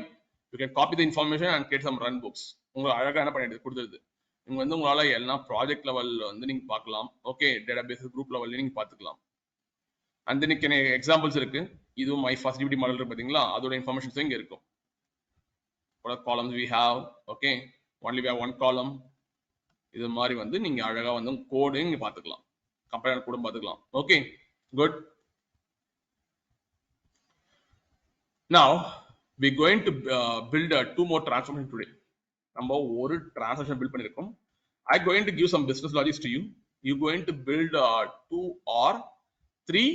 you can copy the information and create some run books. உங்களுக்கு அழகா என்ன பண்ணிட்டு கொடுத்துருது. நீங்க வந்து உங்களால எல்லா project லெவல்ல வந்து நீங்க பார்க்கலாம். ஓகே, டேட்டாபேஸ் குரூப் லெவல்ல நீங்க பார்த்துக்கலாம். அண்ட் தென் எக்ஸாம்பிள்ஸ் இருக்கு. இது மை ஃபர்ஸ்ட் டிபிடி மாடல் இருக்கு பாத்தீங்களா? அதோட இன்ஃபர்மேஷன்ஸ் இங்க இருக்கும். What are columns we have? Okay, only we have one column. இது மாதிரி வந்து நீங்க அழகா வந்து கோட் நீங்க பாத்துக்கலாம். கம்பைலர் கூட பாத்துக்கலாம். Okay, good. Now we going to build two more transformation today. நம்ம ஒரு transaction build பண்ணிருக்கோம். I going to give some business logics to you. You going to build two or three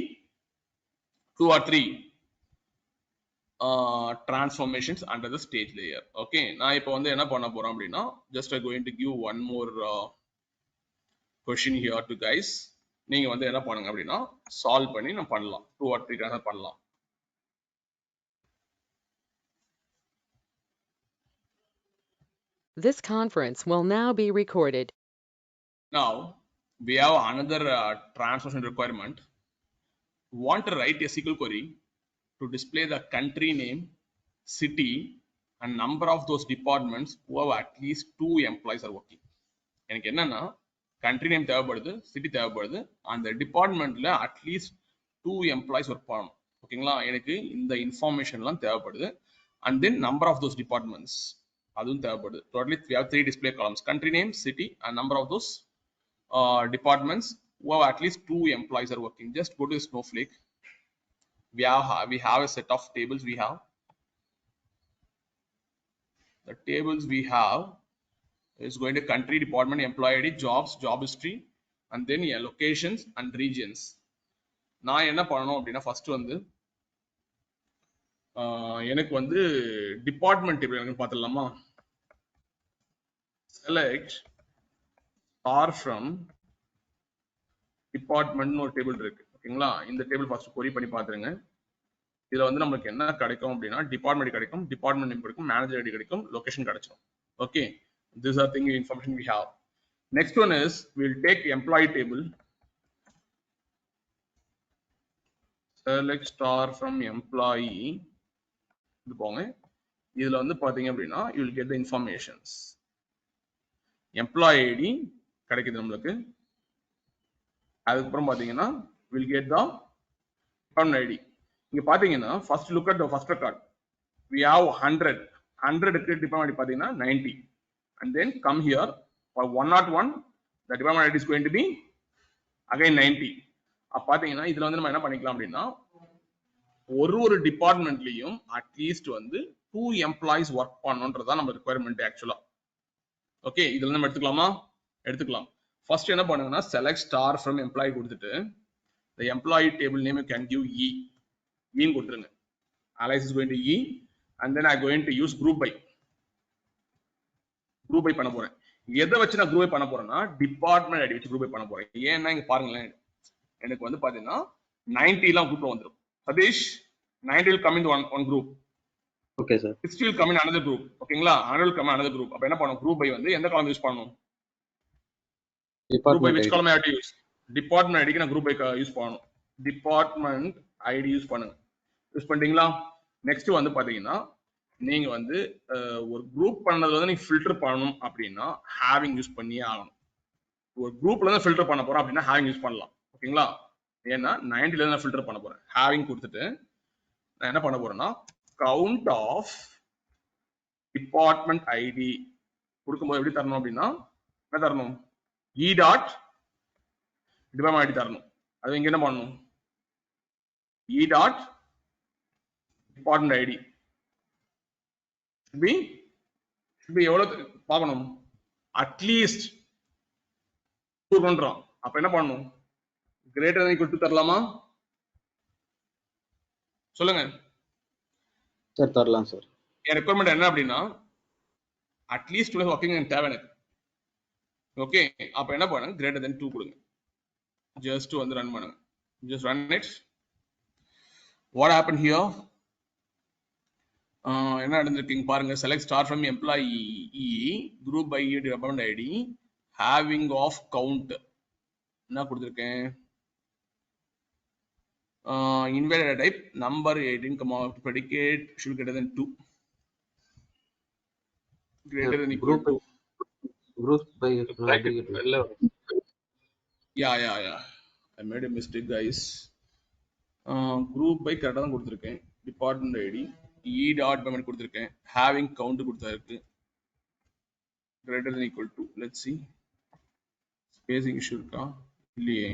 transformations under the stage layer. Okay, நான் இப்போ வந்து என்ன பண்ண போறோம் அப்படின்னா just I'm going to give one more question here to guys. நீங்க வந்து என்ன பண்ணுங்க அப்படின்னா சால்வ் பண்ணி நம்ம பண்ணலாம். 2 or 3 transfer பண்ணலாம். This conference will now be recorded. Now we have another transformation requirement. Want to write a SQL query to display the country name, city and number of those departments who have at least 2 employees are working. எனக்கு என்னன்னா country name தேவைப்படுது, city தேவைப்படுது, அந்த டிபார்ட்மெண்ட்ல at least 2 employees work பண்ணணும். ஓகேங்களா? எனக்கு இந்த இன்ஃபர்மேஷன்லாம் தேவைப்படுது. And then number of those departments அதுவும் தேவைப்படுது. Totally we have 3 display columns: country name, city and number of those departments who have at least 2 employees are working. Just go to Snowflake. We have a set of tables. We have the tables we have is going to country, department, employee ID, jobs, job history and then locations and regions. நான் என்ன பண்ணணும் அப்படின்னா first வந்து எனக்கு வந்து department table எனக்கு பார்த்துடலாமா? Select star from department ஒரு டேபிள் இருக்கு. ஓகேங்களா? இந்த டேபிள் ஃபர்ஸ்ட் கொரி பண்ணி பார்த்துருங்க. இதுல வந்து நமக்கு என்ன கிடைக்கும் அப்படின்னா டிபார்ட்மெண்ட் கிடைக்கும், டிபார்ட்மெண்ட் நேம் கிடைக்கும், மேனேஜர் ஐடி கிடைக்கும், லொகேஷன் கிடைச்சிடும். Okay, these are thing information we have. Next one is we'll take employee table, select star from employee. இது போங்க. இதுல வந்து பாத்தீங்க அப்படின்னா you will get the informations. employee ID கிடைக்குது நம்மளுக்கு. அதுக்கப்புறம் பாத்தீங்கன்னா we'll get the department ID. இங்க பாத்தீங்கன்னா first look at the first record. We have 100க்கு டிபார்ட்மெண்ட் ID பாத்தீங்கன்னா 90. And then come here for 101 the department ID is going to be again 90. அப்ப பாத்தீங்கன்னா இதுல வந்து நம்ம என்ன பண்ணிக்கலாம் அப்படின்னா ஒரு டிபார்ட்மெண்ட்லயும் அட்லீஸ்ட் வந்து 2 employees ஒர்க் பண்ணணும்ன்றதா நம்ம ரிக்வயர்மெண்ட் ஆக்சுவலா. ஓகே, இதுல நம்ம எடுத்துக்கலாமா? எடுத்துக்கலாம். ஃபர்ஸ்ட் என்ன பண்ணுங்கன்னா select star from employee கொடுத்துட்டு the employee table name you can give E ன்னு கொடுத்துருங்க. alias is going to E and then I going to use group by பண்ண போறேன். எதை வச்சு நான் குரூப் பண்ண போறேன்னா டிபார்ட்மெண்ட் ஐடி வச்சு குரூப் பண்ண போறேன். ஏன்னா இங்க பாருங்களேன், எனக்கு வந்து பாத்தீங்கன்னா 90 எல்லாம் குரூப்ல வந்துரும். Satish 90 will come into one group. Okay sir. 60 will come in another group. ஓகேங்களா? 100 will come in another group. அப்ப என்ன பண்ணணும்? குரூப் பை வந்து எந்த காலம் யூஸ் பண்ணணும்? Group by which column I have to use? Department ஐடிக்கு நான் குரூப் பை யூஸ் பண்ணணும். டிபார்ட்மெண்ட் ஐடி யூஸ் பண்ணுங்க. யூஸ் பண்ணிட்டீங்களா? நெக்ஸ்ட் வந்து பாத்தீங்கன்னா நீங்க வந்து ஒரு குரூப் பண்ணதுல வந்து நீங்க ஃபில்டர் பண்ணணும் அப்படின்னா ஹேவிங் யூஸ் பண்ணியே ஆகணும். ஒரு குரூப்ல இருந்து ஃபில்டர் பண்ண போறோம் அப்படின்னா ஹேவிங் யூஸ் பண்ணலாம். ஓகேங்களா? ஏன்னா 90ல இருந்து நான் ஃபில்டர் பண்ண போறேன். ஹேவிங் கொடுத்துட்டு நான் என்ன பண்ண போறேன்னா கவுண்ட் ஆஃப் டிபார்ட்மெண்ட் ஐடி கொடுக்கும்போது எப்படி தரணும் அப்படின்னா என்ன தரணும்? இ டாட் டிபார்ட்மெண்ட் ஐடி தரணும். அது இங்க என்ன பண்ணணும்? E dot department ID should be எவ்வளவு பார்க்கணும்? அட்லீஸ்ட் பண்றோம். அப்ப என்ன பண்ணணும்? greater than equal to தரலாமா? சொல்லுங்க. சார் தரலாம் சார். என் ரெக்குவயர்மெண்ட் என்ன அப்படின்னா அட்லீஸ்ட் டுடே ஒர்க்கிங் தேவை எனக்கு. ஓகே, அப்ப என்ன பண்ணுங்க, greater than 2 கொடுங்க. just வந்து ரன் பண்ணுங்க. just run it. what happened here? என்ன நடந்திருக்கீங்க பாருங்க. select star from employee group by department id having of count என்ன கொடுத்திருக்கேன்? invalid type number 18 comma predicate should be greater than 2, greater than equal to group by bracket வெளில வரும். yeah I made a mistake guys. group by கரெக்டா தான் கொடுத்திருக்கேன். department id e dot payment கொடுத்திருக்கேன். having count கொடுத்திருக்கு. greater than equal to, let's see, spacing issue இருக்கா இல்லையே.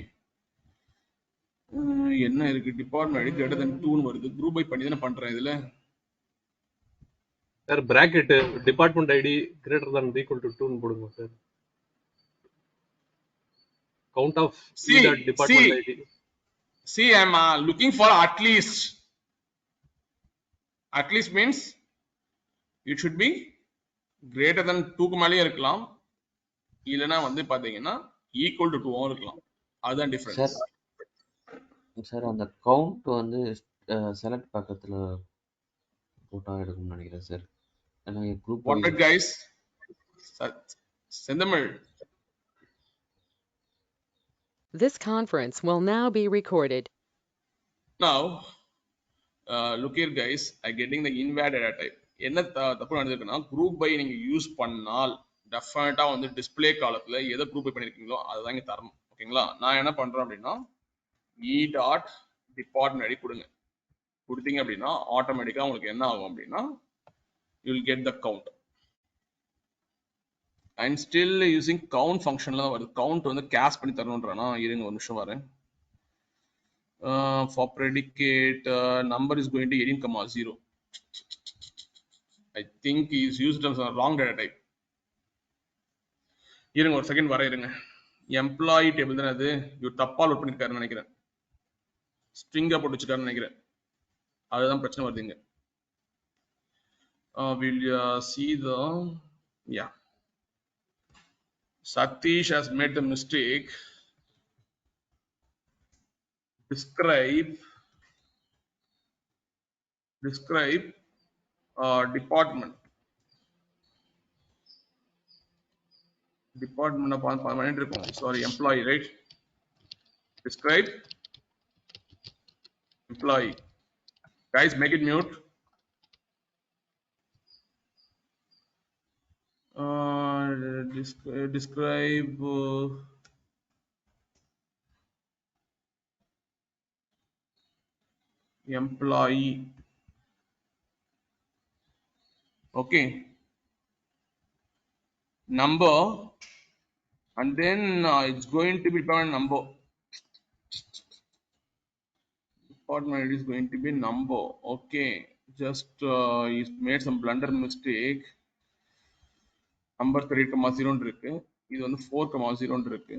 என்ன இருக்கு, டிபார்ட்மெண்ட் ஐடி greater than 2 னு வருது. குரூப் பை பண்ணி தானே பண்றேன் இதுல. Sir bracket department ID greater than or equal to 2 னு போடுங்க sir. count of that department ID. See, I'm looking for at least. At least means it should be greater than 2 க்கு மேலயே இருக்கலாம், இல்லனா வந்து பாத்தீங்கன்னா equal to 2 இருக்கலாம். அதுதான் டிஃபரன்ஸ். சார் அந்த கவுண்ட் வந்து செலக்ட் பக்கத்துல போட்டா எடுக்கும்னு நினைக்கிறேன் சார். ஏன்னா குரூப் What it guys? செந்தமிழ். This conference will now be recorded. Now, look here guys, I getting the invalid data type. என்ன தப்பு நடந்திருக்குன்னா, குரூப் பை நீங்க யூஸ் பண்ணால் டெஃபினட்டா வந்து டிஸ்ப்ளே காலத்துல எதை குரூப் பை பண்ணிருக்கீங்களோ அதுதான் இங்க தரணும். ஓகேங்களா? நான் என்ன பண்றேன் அப்படின்னா e டாட் டிபார்ட்மெண்ட் ஐடி கொடுங்க. கொடுத்தீங்க அப்படின்னா ஆட்டோமேட்டிக்கா உங்களுக்கு என்ன ஆகும் அப்படின்னா you will get the count. and still using count functionல தான் வருது. count வந்து கேஷ் பண்ணி தரணும்ன்றனா, இருங்க ஒரு நிமிஷம் வரேன். for predicate number is going to 18,0. I think he is used as a wrong data type. இருங்க ஒரு செகண்ட் வர இருங்க. எம்ப்ளாயி டேபிள் தானே அது, இவர் தப்பா லோட் பண்ணிருக்காருன்னு நினைக்கிறேன். ஸ்ட்ரிங்கா போட்டு வச்சிருக்காருன்னு நினைக்கிறேன். அதுதான் பிரச்சனை வருதுங்க. will see the yeah, Satish has made the mistake. Describe department பண்ணிட்டு இருக்கோம். sorry, employee, right? describe employee. guys, make it mute. describe employee. okay, number, and then it's going to be department number. department is going to be number. okay, just he's made some blunder mistake. Number 3,0 இருக்கு, இது வந்து 4,0 இருக்கு.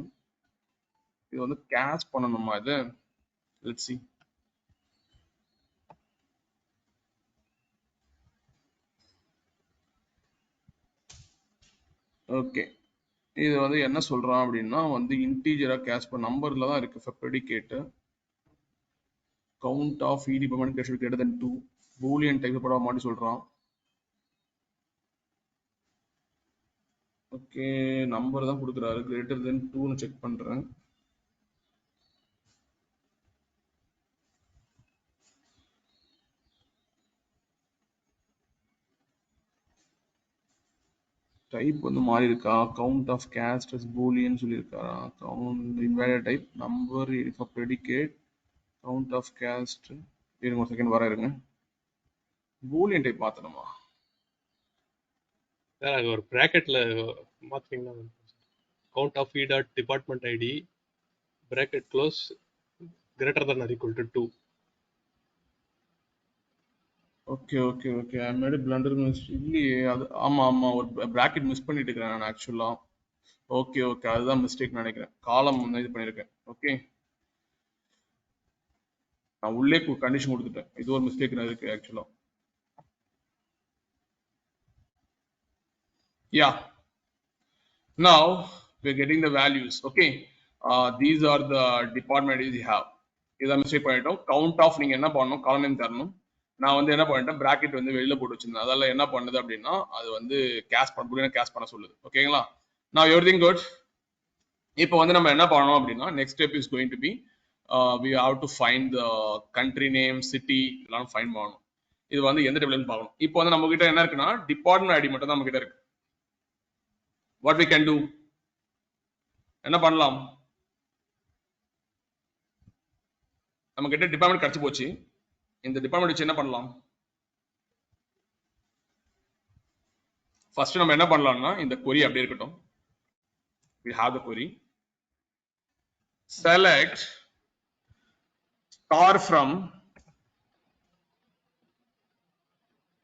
இது வந்து cash பண்ணணுமா இது? Let's see. Okay, இது வந்து என்ன சொல்றான் அப்படின்னா வந்து இன்டீஜரா கேஷ் பண்ண நம்பர்ல தான் இருக்கு. for predicate count of e department should be greater than 2, boolean type போட மாட்டி சொல்றான். ஓகே, நம்பர் தான் கொடுக்குறாரு. greater than 2 னு செக் பண்றேன். டைப் வந்து மாறி இருக்கா? count of cast as boolean சொல்லியிருக்காரா? count invalid type number for predicate count of cast. இருங்க ஒரு செகண்ட் வர இருங்க. boolean type மாத்தணுமா? சார் அது ஒரு பிராக்கெட்ல மாத்தீங்கன்னா count of e dot department ID bracket close greater than or equal to 2. Okay okay okay, I made blunder miss. இல்லையே அது, ஆமா ஆமா, ஒரு பிராக்கெட் மிஸ் பண்ணிட்டு இருக்கேன் நான் ஆக்சுவலா. ஓகே ஓகே, அதுதான் மிஸ்டேக் நினைக்கிறேன். காலம் இது பண்ணியிருக்கேன். ஓகே, நான் உள்ளே கண்டிஷன் கொடுத்துட்டேன். இது ஒரு மிஸ்டேக் இருக்கு ஆக்சுவலா. Yeah, now we're getting the values. Okay, these are the department you have. இதான் மிஸ்டேக் பண்ணிட்டோம். கவுண்ட் ஆஃப் நீங்க என்ன பண்ணணும், காலம் நேம் தரணும். நான் வந்து என்ன பண்ணிட்டேன், பிராக்கெட் வந்து வெளியில போட்டு வச்சிருந்தேன். அதெல்லாம் என்ன பண்ணுது அப்படின்னா அது வந்து கேஷ் பண்ண சொல்லுது. ஓகேங்களா, now everything good. இப்போ வந்து நம்ம என்ன பண்ணணும் அப்படின்னா next step is going to be we have to find the country name, city எல்லாம் ஃபைண்ட் பண்ணணும். இது வந்து எந்த டேபிள்னு பார்க்கணும். இப்போ வந்து நம்ம கிட்ட என்ன இருக்குன்னா டிபார்ட்மெண்ட் ஐடி மட்டும் தான் நம்ம கிட்ட இருக்கு. what we can do, என்ன பண்ணலாம், நம்ம கிட்ட டிபார்ட்மெண்ட் கிடைச்சு போச்சு. இந்த டிபார்ட்மெண்ட் வச்சு என்ன பண்ணலாம், ஃபர்ஸ்ட் நம்ம என்ன பண்ணலாம்னா இந்த query அப்படியே இருக்கட்டும். we have the query, select star from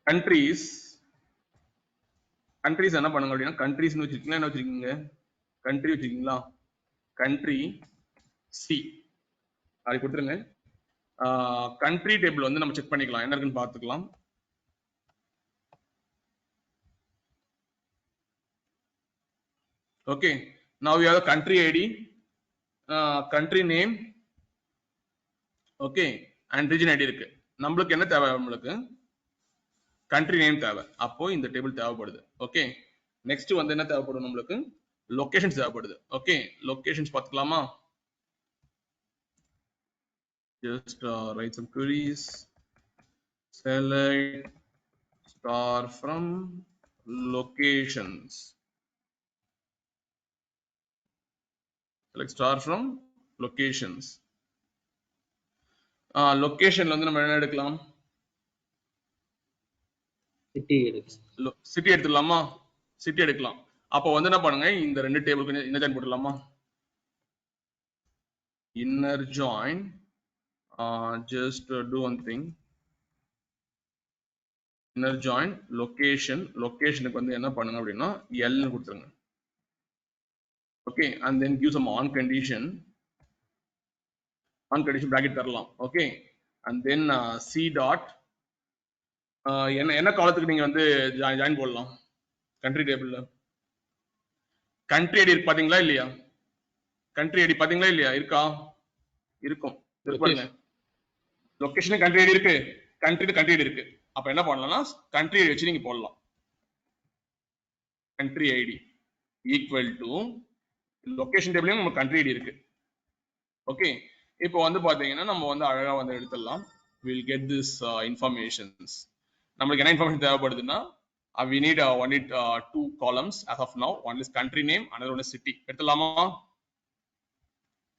countries. countries என்ன பண்ணுங்க அப்படின்னா countries வச்சிருக்கீங்களா, என்ன வச்சிருக்கீங்க, country வச்சிருக்கீங்களா, country C அதை கொடுத்துருங்க. கண்ட்ரி டேபிள் வந்து நம்ம செக் பண்ணிக்கலாம், என்ன இருக்குன்னு பார்த்துக்கலாம். Okay, now we have the country ID, country name, okay, and region ID இருக்கு. நம்மளுக்கு என்ன தேவை, நம்மளுக்கு country name தேவை. அப்போ இந்த டேபிள் தேவைப்படுது. ஓகே, நெக்ஸ்ட் வந்து என்ன தேவைப்படும், நம்மளுக்கு லொகேஷன்ஸ் தேவைப்படுது. ஓகே, லொகேஷன்ஸ் பார்த்துக்கலாமா. just write some queries, select star from locations, select star from locations. லொகேஷன்ல வந்து நம்ம என்ன எடுக்கலாம், சிட்டி எடுத்துடலாமா, சிட்டி எடுக்கலாம். அப்போ வந்து என்ன பண்ணுங்க, இந்த ரெண்டு டேபிளுக்கு இன்னர் ஜாயின் போட்டுடலாமா, inner join. just do one thing, inner join location, locationக்கு வந்து என்ன பண்ணுங்க அப்படின்னா L னு கொடுத்துருங்க. Okay, and then give some on condition bracket தரலாம். Okay, and then C dot என்ன காலத்துக்கு நீங்க வந்து ஜாயின் போடலாம், கண்ட்ரி டேபிள்ல கண்ட்ரி ஐடி இருக்கு பாத்தீங்களா இல்லையா, கண்ட்ரி ஐடி பாத்தீங்களா இல்லையா, இருக்கா, இருக்கும், பாருங்க. லொகேஷன் கண்ட்ரி ஐடி இருக்கு, கண்ட்ரி ஐடி இருக்கு. அப்ப என்ன பண்ணலாம்னா கண்ட்ரி ஐடி வச்சு நீங்க போடலாம். Country ID equal to location டேபிள்லயும் நம்ம கண்ட்ரி ஐடி இருக்கு. ஓகே, இப்போ வந்து பாத்தீங்கன்னா நம்ம வந்து அழகா வந்து எடுத்துடலாம். we'll get this informations. நம்மளுக்கு என்ன information தேவைப்படுதுன்னா we need two columns as of now. one is country name, another one is city. எடுத்துலாமா,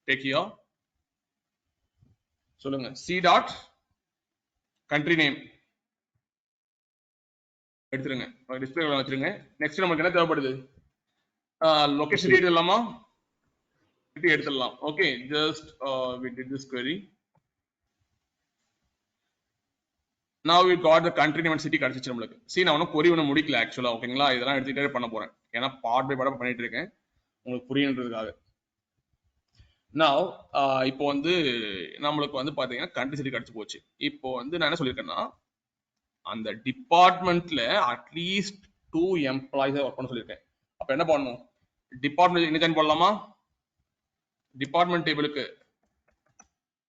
take here, சொல்லுங்க, C dot country name எடுத்துருங்க, டிஸ்பிளேல வச்சிருங்க. நெக்ஸ்ட் நமக்கு என்ன தேவைப்படுது, லொகேஷன் எடுத்துடலாமா, சிட்டி எடுத்துடலாம். Okay, just we did this query. now we got the country name and city கிடைச்சிச்சு நம்மளுக்கு. see நான் ஒன்னும் query ஒன்னும் முடிக்கல ஆக்சுவலா. ஓகேங்களா, இதெல்லாம் எடுத்துட்டே பண்ண போறேன், ஏன்னா பார்ட் பை பார்ட் பண்ணிட்டு இருக்கேன் உங்களுக்கு புரியன்றதுக்காக. now இப்போ வந்து நம்மளுக்கு வந்து பாத்தீங்கன்னா கண்ட்ரி சிட்டி கிடைச்சு போச்சு. இப்போ வந்து நான் என்ன சொல்லியிருக்கேன்னா அந்த டிபார்ட்மெண்ட்ல அட்லீஸ்ட் 2 எம்ப்ளாயிஸ் ஒர்க் பண்ண சொல்லியிருக்கேன். அப்ப என்ன பண்ணணும், டிபார்ட்மெண்ட் என்ன ஜாயின் போடலாமா, டிபார்ட்மெண்ட் டேபிளுக்கு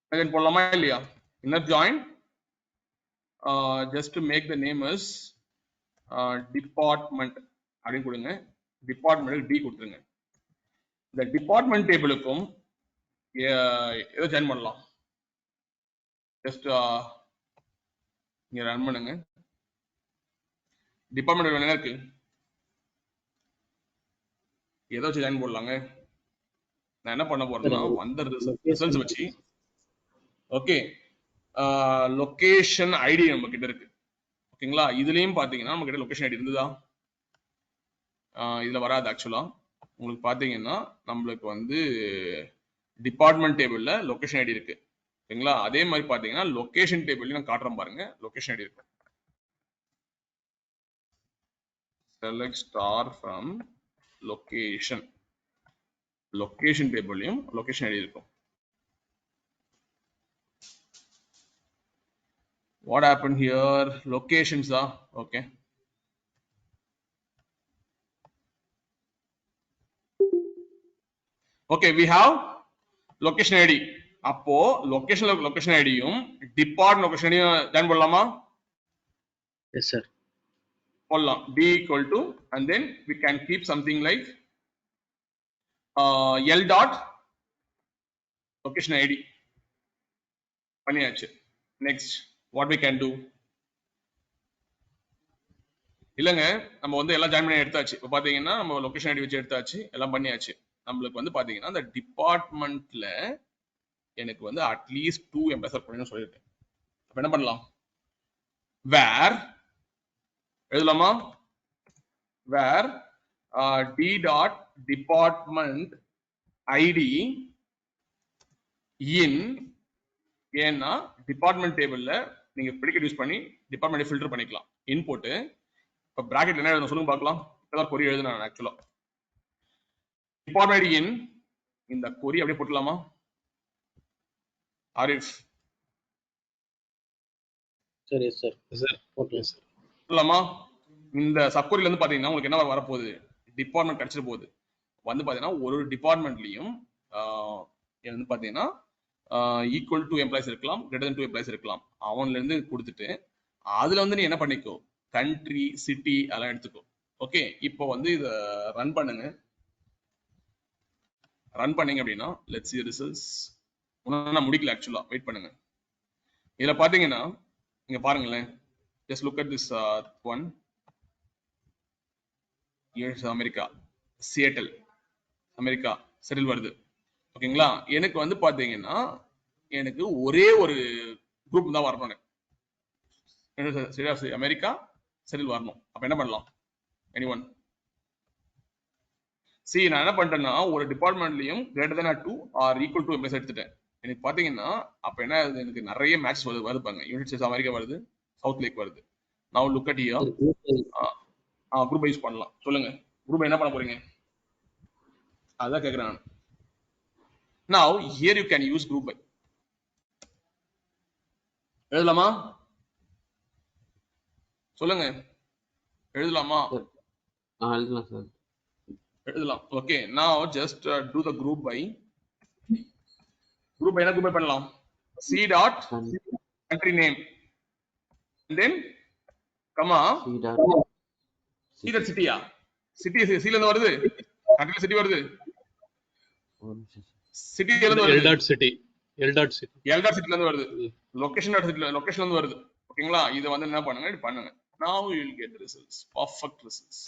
என்ன ஜாயின் போடலாமா இல்லையா, inner join, just to make the name as department அப்படின்னு கொடுங்க. டிபார்ட்மெண்ட் டி கொடுத்துருங்க. இந்த டிபார்ட்மெண்ட் டேபிளுக்கும் ஏதோ ஜாயின் பண்ணலாம். ஜஸ்ட் இங்க ரன் பண்ணுங்க. டிபார்ட்மெண்ட் என்ன இருக்கு, ஏதோ வச்சு ஜாயின் போடலாங்க. நான் என்ன பண்ண போறேன்னா வந்த ரிசல்ட்ஸ் வச்சு, ஓகே, லொகேஷன் ஐடி நம்ம கிட்ட இருக்கு. ஓகேங்களா, இதுலயும் பாத்தீங்கன்னா நம்ம கிட்ட லொகேஷன் ஐடி இருந்ததா, இதுல வராது ஆக்சுவலா. உங்களுக்கு பாத்தீங்கன்னா நம்மளுக்கு வந்து டிபார்ட்மெண்ட் டேபிள்ல லொகேஷன் ஐடி இருக்கு. ஓகேங்களா, அதே மாதிரி பாத்தீங்கன்னா லொகேஷன் டேபிள் நான் காட்டுறேன் பாருங்க, லொகேஷன் ஐடி இருக்கு. select star from location. Location டேபிள்லயும் லொகேஷன் ஐடி இருக்கும். What happened here? Locations are okay. Okay, we have location ID. அப்போ location ஐடியும் டிபார்ட்மெண்ட் லொகேஷன் ஐடியும் ஜாயின் பண்ணலாமா? Yes, sir. போடலாம். D equal to and then we can keep something like L dot location ID பண்ணியாச்சு. Next, what we can do? இல்லங்க நம்ம வந்து எல்லாம் ஜாயின் பண்ணி எடுத்தாச்சு. இப்போ பாத்தீங்கன்னா நம்ம லொகேஷன் ஐடி வச்சு எடுத்தாச்சு, எல்லாம் பண்ணியாச்சு. நம்மளுக்கு வந்து பாத்தீங்கன்னா அந்த டிபார்ட்மெண்ட்ல எனக்கு வந்து அட்லீஸ்ட் 2 எம்ப்ளாய்ஸ் ஒர்க் பண்ணணும்னு சொல்லியிருக்கேன். அப்ப என்ன பண்ணலாம்? வேர் எழுதலாமா? வேர் D dot department ID in ஏன்னா டிபார்ட்மெண்ட் டேபிள்ல நீங்க ப்ரெடிகேட் யூஸ் பண்ணி டிபார்ட்மெண்ட் ஃபில்டர் பண்ணிக்கலாம். இன் போட்டு இப்ப பிராக்கெட் என்ன எழுதணும் சொல்லுங்க பார்க்கலாம். இப்பதான் கொரி எழுதுனேன் ஆக்சுவலா. டிபார்ட்மெண்ட் ஐடி இன் இந்த கொரி அப்படியே போட்டுலாமா? Arif Sir, yes, sir. Sir Okay. சொல்லலாமா? இந்த சப்கொரியில இருந்து பாத்தீங்கன்னா உங்களுக்கு என்ன வரப்போகுது? டிபார்ட்மெண்ட் கிடைச்சிட்டு போகுது. வந்து பாத்தீங்கன்னா ஒரு டிபார்ட்மெண்ட்லயும் வந்து பாத்தீங்கன்னா ஈக்குவல் டு எம்ப்ளாய்ஸ் இருக்கலாம், கிரேட்டர் தென் 2 எம்ப்ளாய்ஸ் இருக்கலாம். அவன்ல இருந்து கொடுத்துட்டு அதுல வந்து நீ என்ன பண்ணிக்கோ, கண்ட்ரி சிட்டி அதெல்லாம் எடுத்துக்கோ. ஓகே, இப்போ வந்து இத ரன் பண்ணுங்க. ரன் பண்ணீங்க அப்படின்னா லெட்ஸ் see ரிசல்ட்ஸ். நான் முடிக்கல ஆக்சுவலா, வெயிட் பண்ணுங்க. இதுல பாத்தீங்கன்னா இங்க பாருங்களேன், just look at this one. here's America, Seattle America Seattle வருது. ஓகேங்களா? எனக்கு வந்து பாத்தீங்கன்னா எனக்கு ஒரே ஒரு குரூப் தான் வரணும். அமெரிக்கா செட்டில் வரணும். அப்ப என்ன பண்ணலாம்? எனிஒன்? See, நான் என்ன பண்ணிட்டேன்னா ஒரு டிபார்ட்மெண்ட்லயும் greater than 2 or equal to employees எடுத்துட்டேன். எனக்கு பாத்தீங்கன்னா அப்ப என்ன ஆகுது, எனக்கு நிறைய மேட்ச் வருதுப்பாங்க. யுனைடெட் ஸ்டேட்ஸ் அமெரிக்கா வருது, சவுத் லேக் வருது. now look at here. Group use பண்ணலாம். சொல்லுங்க, குரூப் என்ன பண்ண போறீங்க? அதான் கேக்குறேன் நான். now here you can use group by. எழுதலாமா? சொல்லுங்க, எழுதலாமா? எழுதலாம் சார். எழுதலாம். Okay, now just do the group by. group by என்ன group by பண்ணலாம்? C dot country name and then comma C dot city. city C ல இருந்து வருது, country city வருது, city ல இருந்து வருது, L dot city L dot city L dot city ல இருந்து வருது, location dot city location ல இருந்து வருது. ஓகேங்களா? இத வந்து என்ன பண்ணுங்க, இப்படி பண்ணுங்க. now you will get the results, perfect results.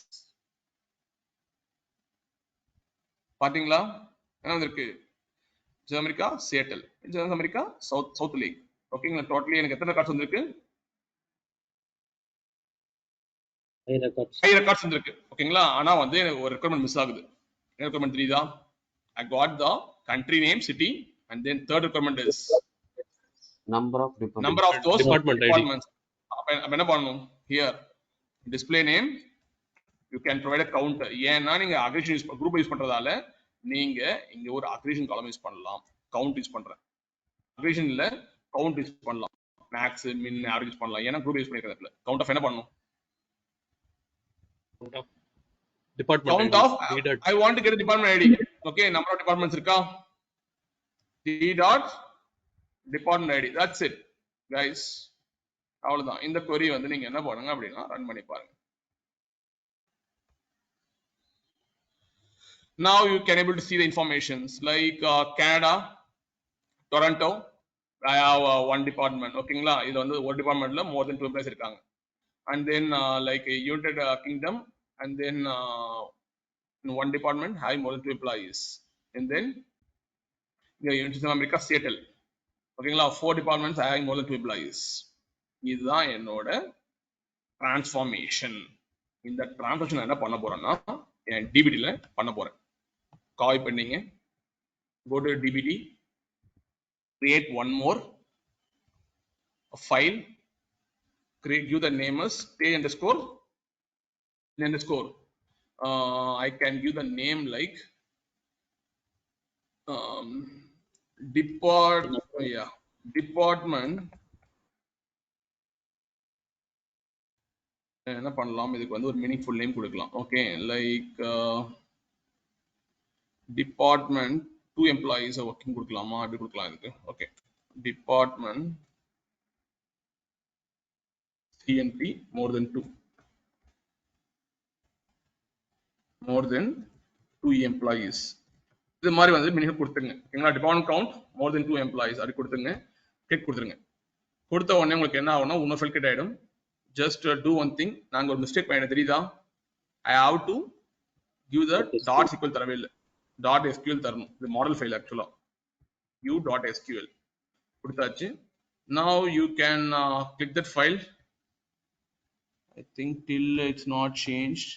பாத்தீங்களா என்ன வந்திருக்கு? America Seattle, America south lake. ஓகேங்களா? டோட்டலி எனக்கு எத்தனை ரெக்கார்ட்ஸ் வந்திருக்கு? 5 records. 5 ரெக்கார்ட்ஸ் வந்திருக்கு. ஓகேங்களா? ஆனா வந்து எனக்கு ஒரு ரெக்வயர்மெண்ட் மிஸ் ஆகுது. என்ன ரெக்வயர்மெண்ட் தெரியுதா? I got the country name, city, and then third requirement is number of those Department ID. departments. அப்ப என்ன பண்ணணும்? here display name you can provide a count. ஏன்னா நீங்க அக்ரிகேஷன் யூஸ் குரூப் யூஸ் பண்றதால நீங்க இங்க ஒரு அக்ரிகேஷன் காலம் யூஸ் பண்ணலாம். கவுண்ட் யூஸ் பண்றேன், அக்ரிகேஷன் இல்ல கவுண்ட் யூஸ் பண்ணலாம். மேக்ஸ் மின் ஆவரேஜ் பண்ணலாம். ஏன்னா குரூப் யூஸ் பண்ணிக்கிறதுல கவுண்ட் ஆஃப் என்ன பண்ணணும்? department count ID. of D dot I want to get a department ID. okay, number of departments இருக்கா? D dot department ID. that's it guys. அவ்வளவுதான். இந்த query வந்து நீங்க என்ன பண்ணுங்க அப்படின்னா ரன் பண்ணி பாருங்க. now you can able to see the informations like Canada, Toronto. I have one department. ஓகேங்களா? இது வந்து ஒரு டிபார்ட்மெண்ட்ல more than 2 employees இருக்காங்க. and then like United Kingdom, and then in one department having more than 2 employees, and then United States of America Seattle. ஓகேங்களா? 4 departments having more than 2 employees. இதுதான் என்னோட transformation. இந்த டிரான்சாக்ஷன் என்ன பண்ண போறேன்னா என் டிபிடில பண்ண போறேன். காப்பி பண்ணீங்க, go to dbt, create one more file, give the name as stage underscore I can give the name like department என்ன பண்ணலாம், இதுக்கு வந்து ஒரு மீனிங்ஃபுல் நேம் கொடுக்கலாம். Okay, like department 2 employees working கொடுக்கலாமா, அப்படி கொடுக்கலாம் இதுக்கு. Okay, department CNP more than 2 employees. இது மாதிரி வந்து மீனிங் கொடுத்துருங்க. ஓகேங்களா, department count more than 2 employees அப்படி கொடுத்துருங்க. கிளிக் கொடுத்துருங்க. கொடுத்த உடனே உங்களுக்கு என்ன ஆகும்னா இன்னும் ஃபில் கிட் ஆயிடும். Just do one thing. நாங்க ஒரு மிஸ்டேக் பண்ண தெரியுதா, I have to give the dot SQL தரவே இல்லை, டாட் SQL தரணும். இது மாடல் ஃபைல் ஆக்சுவலா u.sql கொடுத்தாச்சு. now you can click that file. I think till it's not changed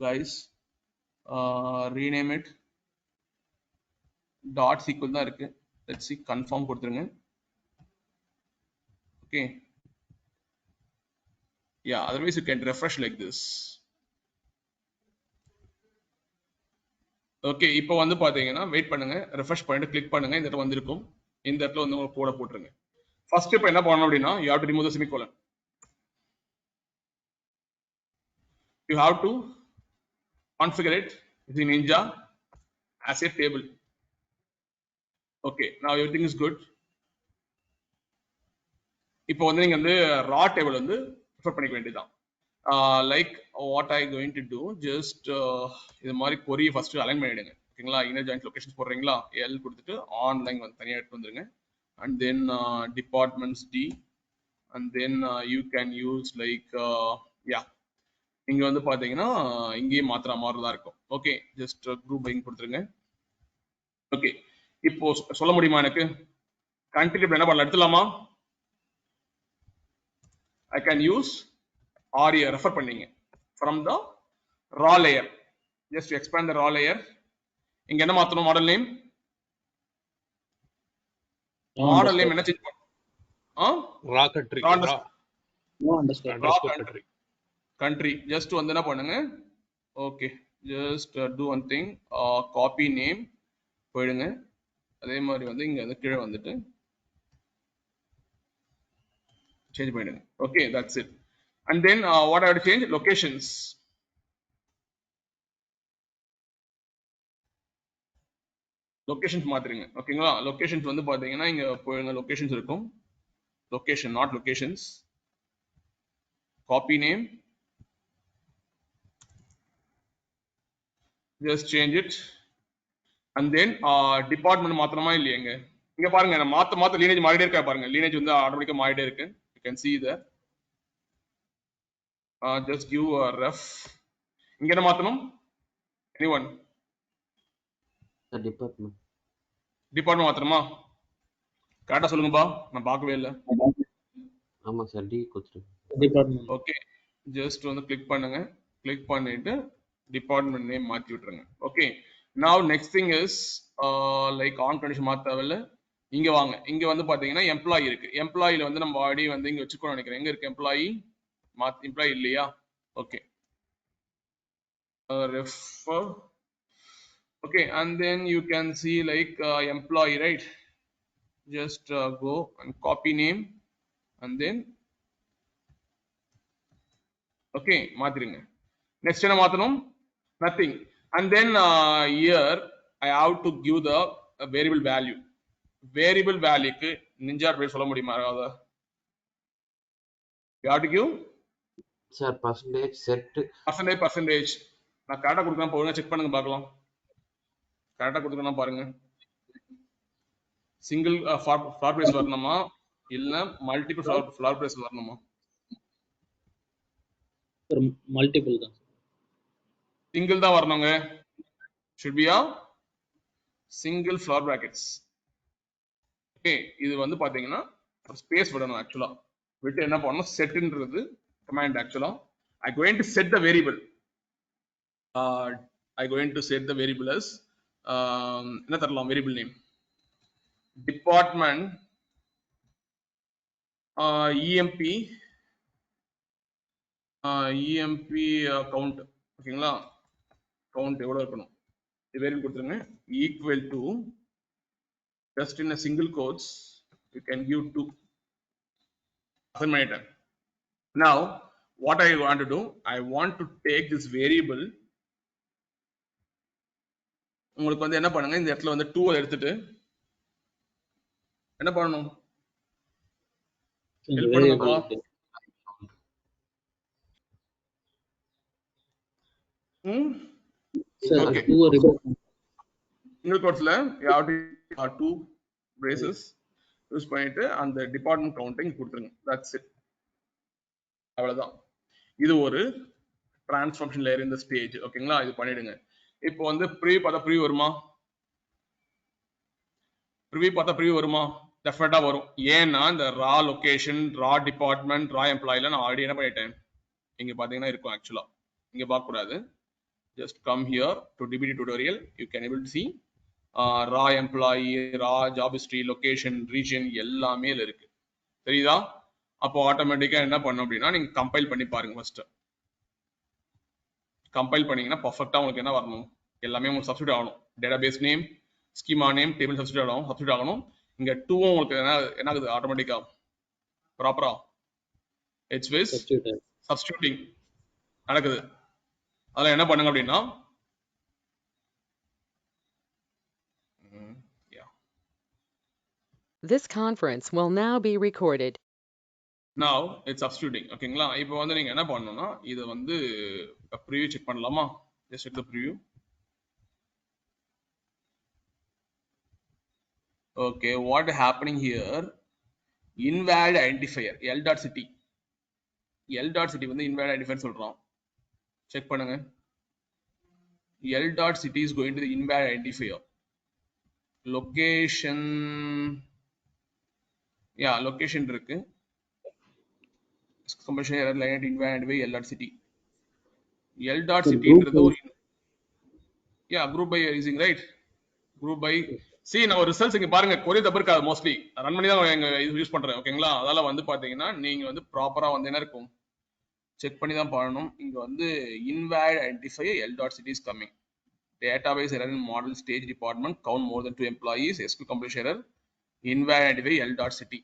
guys, rename it dot SQL தான் இருக்கு. let's see, confirm கொடுத்துருங்க. okay, yeah, otherwise you can refresh like this. Okay, இப்போ வந்து பாத்தீங்கன்னா wait பண்ணுங்க, refresh பண்ணிட்டு click பண்ணுங்க. இந்த இடத்துல வந்திருக்கும். இந்த இடத்துல வந்து உங்களுக்கு கோட போட்டுருங்க. ஃபர்ஸ்ட் இப்போ என்ன பண்ணணும் அப்படின்னா, you have to remove the semicolon. You have to configure it using Ninja as a table. Okay, now everything is good. இப்போ வந்து நீங்க வந்து raw table வந்து ப்ரிஃபர் பண்ணிக்க வேண்டியதுதான். Like what I going to do, just இது மாதிரி கொரியை ஃபர்ஸ்ட் அலைன் பண்ணிடுங்க. ஓகேங்களா, இன்னர் ஜாயிண்ட் லொகேஷன்ஸ் போடுறீங்களா, எல் கொடுத்துட்டு ஆன்லைன் வந்து தனியாக எடுத்து வந்துருங்க. And then departments D, and then you can use like yeah, இங்க வந்து பாத்தீங்கன்னா இங்கேயே மாத்திர மாதிரி தான் இருக்கும். ஓகே, ஜஸ்ட் குரூப் பைங் கொடுத்துருங்க. ஓகே, இப்போ சொல்ல முடியுமா எனக்கு, கண்ட்ரி என்ன பண்ணலாம், எடுத்துலாமா? I can use RA refer பண்ணீங்க from the raw layer, just to expand the raw layer. இங்க என்ன மாத்தணும், மாடல் நேம் என்ன சேஞ்ச் பண்ணனும், raw country country just வந்து என்ன பண்ணுங்க. Okay, just do one thing, copy name போயிடுங்க. அதே மாதிரி வந்து இங்க வந்து கீழே வந்துட்டு change பண்ணிடுங்க. okay, that's it. And then what I have to change, locations. Locations மாத்துறீங்க. ஓகேங்களா, locations வந்து பாத்தீங்கன்னா இங்க போயிடுங்க, locations இருக்கும். location not locations, copy name, just change it. And then department மாத்தணுமா இல்லையாங்க, இங்க பாருங்க மாத்த lineage மாறிட்டே இருக்கா பாருங்க, lineage வந்து ஆட்டோமேட்டிக்கா மாறிட்டே இருக்கு. you can see there. just give a ref. இங்க என்ன மாத்தணும், anyone? The department மாத்தணுமா, கரெக்டா சொல்லுங்கப்பா, நான் பார்க்கவே இல்லை. ஆமா சார், டி கொடுத்துருங்க. டிபார்ட்மெண்ட். ஓகே, ஜஸ்ட் வந்து கிளிக் பண்ணுங்க. கிளிக் பண்ணிட்டு டிபார்ட்மெண்ட் நேம் மாத்தி விட்டுருங்க. Okay, now next thing is like on condition மாத்த தேவையில்ல. இங்க வாங்க, இங்க வந்து பாத்தீங்கன்னா எம்ப்ளாயி இருக்கு. எம்ப்ளாயில வந்து நம்ம ஆல்ரெடி வந்து இங்க வச்சுக்கணும் நினைக்கிறேன். எங்க இருக்கு எம்ப்ளாயி, எம்ப்ளாயி இல்லையா? Okay, refer. okay, and then you can see like employee, right? just go and copy name and then okay, மாத்திருங்க. next என்ன மாத்தணும், nothing. and then here I have to give the variable value. variable value க்கு ninja பேர் சொல்ல முடியுமா? அதாவது you have to give sir percentage. நான் கரெக்டா கொடுக்கறேன், போடுங்க, செக் பண்ணுங்க பார்க்கலாம். கரெக்டா கொடுக்கணும் பாருங்க. சிங்கிள் ஃப்ளார் பிரைஸ் வரணுமா இல்ல மல்டிபிள் ஃப்ளார் பிரைஸ் வரணுமா? மல்டிபிள் தான், சிங்கிள் தான் வரணுங்க. should be a single floor brackets. Okay, இது வந்து பாத்தீங்கன்னா ஸ்பேஸ் விடணும். ஆக்சுவலா விட்டு என்ன பண்ணணும், செட்ன்றது கமாண்ட். ஆக்சுவலா I going to set the variable. I going to set the variable as என்ன தரலாம், variable name department EMP count. ஓகேங்களா, கவுண்ட் எவ்வளவு இருக்கணும், இது வேரியபிள் கொடுத்துருங்க. equal to just in a single quotes you can give 2 assign பண்ணிட்டேன். Now what I want to do, I want to take this variable, உங்களுக்கு வந்து என்ன பண்ணுங்க, இந்த இடத்துல வந்து 2 எடுத்துட்டு என்ன பண்ணணும், இந்த ஹெல்ப் variable பண்ணுங்கப்பா. இருக்கு. Sir, Okay. 2 report single quotesல you have to 2 braces use பண்ணிட்டு அந்த டிபார்ட்மெண்ட் கவுண்டிங் கொடுத்துருங்க. தட்ஸ் இட், அவ்வளவுதான். இது ஒரு டிரான்ஸ்ஃபார்மேஷன் லேயர் இந்த ஸ்டேஜ். ஓகேங்களா, இது பண்ணிடுங்க. இப்போ வந்து ப்ரிவியூ பார்த்தா ப்ரிவியூ வருமா, ப்ரிவியூ பார்த்தா ப்ரிவியூ வருமா, டெஃபினட்டா வரும். ஏன்னா இந்த ரா லொகேஷன், ரா டிபார்ட்மெண்ட், ரா எம்ப்ளாயில நான் ஆல்ரெடி என்ன பண்ணிட்டேன், இங்க பாத்தீங்கன்னா இருக்கும். ஆக்சுவலா இங்க பார்க்க கூடாது. just come here to dbt tutorial, you can able to see raw employee, raw job history, location, region எல்லாமே இருக்கு. தெரியுதா? அப்போ ஆட்டோமேட்டிக்கா என்ன பண்ணும் அப்படின்னா, நீங்க கம்பைல் பண்ணி பாருங்க. ஃபர்ஸ்ட் கம்பைல் பண்ணீங்கன்னா பர்ஃபெக்ட்டா உங்களுக்கு என்ன வரணும், எல்லாமே உங்களுக்கு சப்ஸ்டிட் ஆகணும். Database name, schema name, table substitute ஆகணும். இங்க 2 உங்களுக்கு என்ன ஆகுது, ஆட்டோமேட்டிக்கா ப்ராப்பரா இட்ஸ் விஸ் சப்ஸ்டிட்யூட்டிங் நடக்குது. அதெல்லாம் என்ன பண்ணுங்க அப்படின்னா, This conference will now be recorded. now it's substituting. ஓகேங்களா, இப்போ வந்து நீங்க என்ன பண்ணணும்னா, இதை வந்து ப்ரிவியூ செக் பண்ணலாமா, just check the preview. okay, what happening here, invalid identifier l.city, l.city வந்து invalid identifier சொல்றோம். செக் பண்ணுங்க, l.city is going to the invalid identifier. location, yeah, location இருக்கு, compression error line invalid by l.city. l.city ன்றது ஒரு yeah group by using, right, group by. see நம்ம results இங்க பாருங்க, கொரி தப்பு இருக்காது, மோஸ்ட்லி ரன் பண்ணி தான் எங்க யூஸ் பண்றேன். ஓகேங்களா, அதால வந்து பாத்தீங்கன்னா நீங்க வந்து ப்ராப்பரா வந்து என்ன இருக்கும் செக் பண்ணி தான் பண்ணணும். இங்க வந்து invalid identifier l.city is coming, database error in model stage department, count more than 2 employees, SQL completion error, invalid identifier l.city.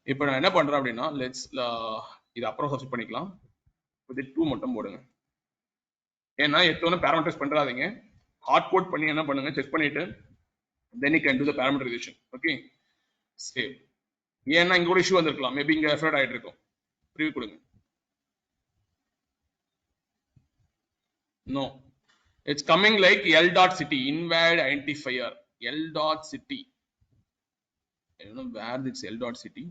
இப்போ நான் என்ன பண்றேன் அப்படின்னா, லெட்ஸ் இது அப்புறம் சப்ஸ்டிட் பண்ணிக்கலாம். இது 2 மட்டும் போடுங்க. ஏன்னா எத்தனை பேராமீட்டர்ஸ் பண்றாதீங்க, ஹார்ட் கோட் பண்ணி என்ன பண்ணுங்க, செக் பண்ணிட்டு then you can do the parameterization. okay, save. ஏன்னா இங்க ஒரு இஷ்யூ வந்திருக்கலாம், மேபி இங்க எஃபர்ட் ஆயிட்டு இருக்கும். ப்ரிவியூ கொடுங்க. no, it's coming like l.city, invalid identifier l.city. I don't know where this l.city,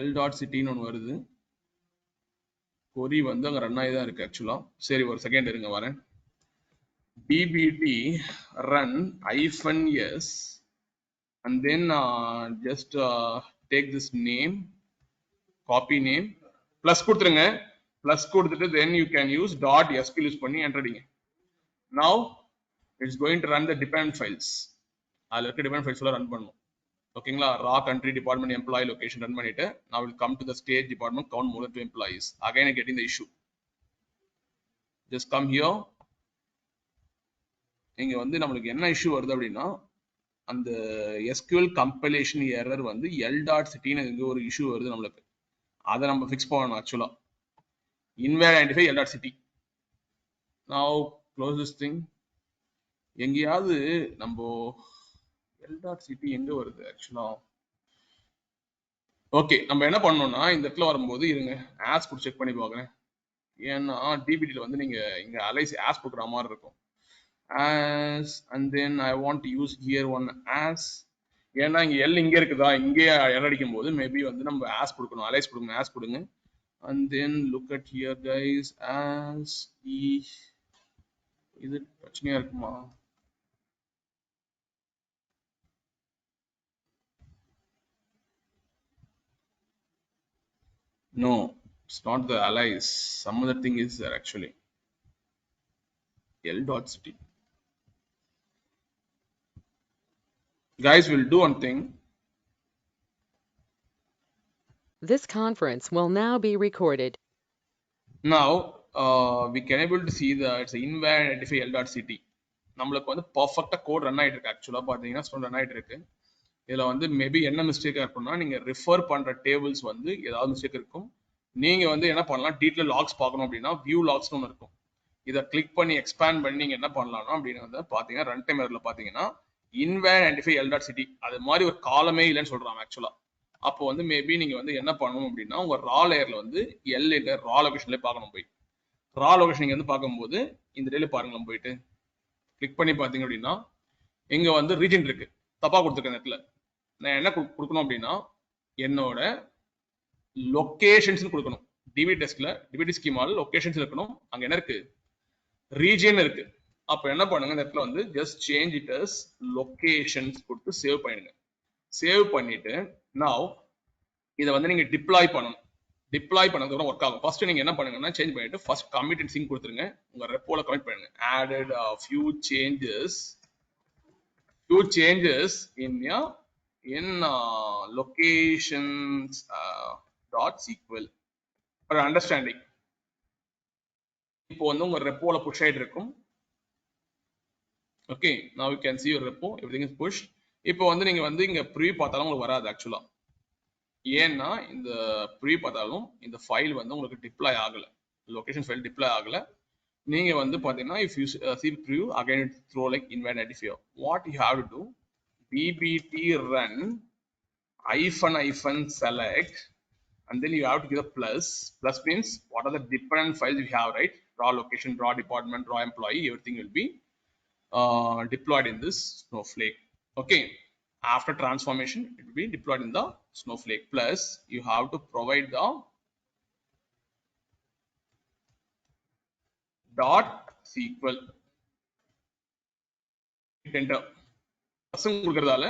l.city ன்னு ஒன்று வருது. கொரி வந்து அங்க ரன் ஆகி தான் இருக்கு ஆக்சுவலா. சரி, ஒரு செகண்ட் இருங்க, வரேன். dbt run -s and then just take this name, copy name, plus கொடுத்துருங்க, plus கொடுத்துட்டு then you can use .sql use பண்ணி enter அடிங்க. now it's going to run the dependent files. அதுல இருக்க dependent files ரன் பண்ணும். ஓகேங்களா, raw country, department, employee, location run பண்ணிட்டு now will come to the stage department, count more than 2 employees. again getting the issue, just come here. இங்க வந்து நம்மளுக்கு என்ன issue வருது அப்படின்னா, அந்த SQL compilation error வந்து l.city ன்னு ஒரு இஷ்யூ வருது நம்மளுக்கு. அதை நம்ம ஃபிக்ஸ் பண்ணணும். ஆக்சுவலா invalid identifier l.city. now close this thing. எங்கேயாவது நம்ம l.city எங்க வருது ஆக்சுவலா. ஓகே, நம்ம என்ன பண்ணோம்னா, இந்த இடத்துல வரும்போது இருங்க, ஆஸ் கூட செக் பண்ணி பார்க்குறேன். ஏன்னா டிபிடியில் வந்து நீங்க இங்க அலைஸ் ஆஸ் கொடுக்குற மாதிரி இருக்கும். as and then I want to use here one as, ஏன்னா இங்க எல் இங்க இருக்குதா, இங்கே எரர் அடிக்கும் போது மேபி வந்து நம்ம ஆஸ் கொடுக்கணும், அலைஸ் கொடுங்க, ஆஸ் கொடுங்க. and then look at here guys, as இது பிரச்சனையா இருக்குமா? no, it's not the allies, some other thing is there actually. l.city. guys, we'll do one thing. This conference will now be recorded. now we can able to see the it's invalid identify l.ct. நம்மளுக்கு வந்து பர்ஃபெக்ட்டா code run ஆயிட்டு இருக்கு. ஆக்சுவலா பாத்தீங்கன்னா run ஆயிட்டு இருக்கு. இதுல வந்து மேபி என்ன மிஸ்டேக்கா இருக்கும்னா நீங்க ரெஃபர் பண்ற டேபிள்ஸ் வந்து ஏதாவது மிஸ்டேக் இருக்கும். நீங்க வந்து என்ன பண்ணலாம், டீட்டெயில் லாக்ஸ் பார்க்கணும் அப்படின்னா வியூ லாக்ஸ்னு ஒன்று இருக்கும். இதை கிளிக் பண்ணி எக்ஸ்பேண்ட் பண்ணி நீங்க என்ன பண்ணலாம்னா அப்படின்னு வந்து பாத்தீங்கன்னா ரன் டைம் எரர்ல பாத்தீங்கன்னா invalid identify l.ct அது மாதிரி ஒரு காலமே இல்லைன்னு சொல்றாங்க ஆக்சுவலா. அப்போ வந்து மேபி நீங்க வந்து என்ன பண்ணணும் அப்படின்னா உங்க ரா லேயர்ல வந்து எல் ரா லொகேஷன்ல பார்க்கணும். போய் ரா லொகேஷன் நீங்க வந்து பார்க்கும்போது இந்த டேல பாருங்களேன், போயிட்டு கிளிக் பண்ணி பாத்தீங்க அப்படின்னா இங்க வந்து ரீஜன் இருக்கு, தப்பா கொடுத்துருக்கேன் இடத்துல. நான் என்ன கொடுக்கணும் அப்படின்னா என்னோட லொகேஷன்ஸ் கொடுக்கணும். டிவி டெஸ்க்ல டிவிடி ஸ்கீமால லொகேஷன்ஸ் இருக்கணும். அங்க என்ன இருக்கு, ரீஜன் இருக்கு. அப்ப என்ன பண்ணுங்க, இந்த இடத்துல வந்து just change it as locations கொடுத்து சேவ் பண்ணிடுங்க. சேவ் பண்ணிட்டு நவ் இதை வந்து நீங்க டிப்ளாய் பண்ணணும். டிப்ளாய் பண்ணதுக்கு ஒர்க் ஆகும். ஃபர்ஸ்ட் நீங்க என்ன பண்ணுங்கன்னா சேஞ்ச் பண்ணிட்டு ஃபர்ஸ்ட் கமிட் அண்ட் சிங்க் கொடுத்துருங்க. உங்க ரெப்போல கமிட் பண்ணுங்க. added a few changes in locations dot SQL for understanding. இப்போ வந்து உங்க ரெப்போல புஷ் ஆயிட்டு இருக்கும். Okay, now you can see your repo, everything is pushed. இப்போ வந்து நீங்க வந்து இங்க ப்ரீ பார்த்தாலும் உங்களுக்கு வராது ஆக்சுவலா. ஏன்னா இந்த ப்ரீ பார்த்தாலும் இந்த ஃபைல் வந்து உங்களுக்கு டிப்ளாய் ஆகல, லொகேஷன் ஃபைல் டிப்ளாய் ஆகல. நீங்க வந்து பாத்தீங்கன்னா if you see preview again it throw like invalid identifier. What you have to do, dbt run -select and then you have to give a plus. Plus means what are the different files you have, right? Raw location, raw department, raw employee, everything will be deployed in this Snowflake. Okay, after transformation it will be deployed in the Snowflake. Plus you have to provide the .SQL enter கொடுக்கறதால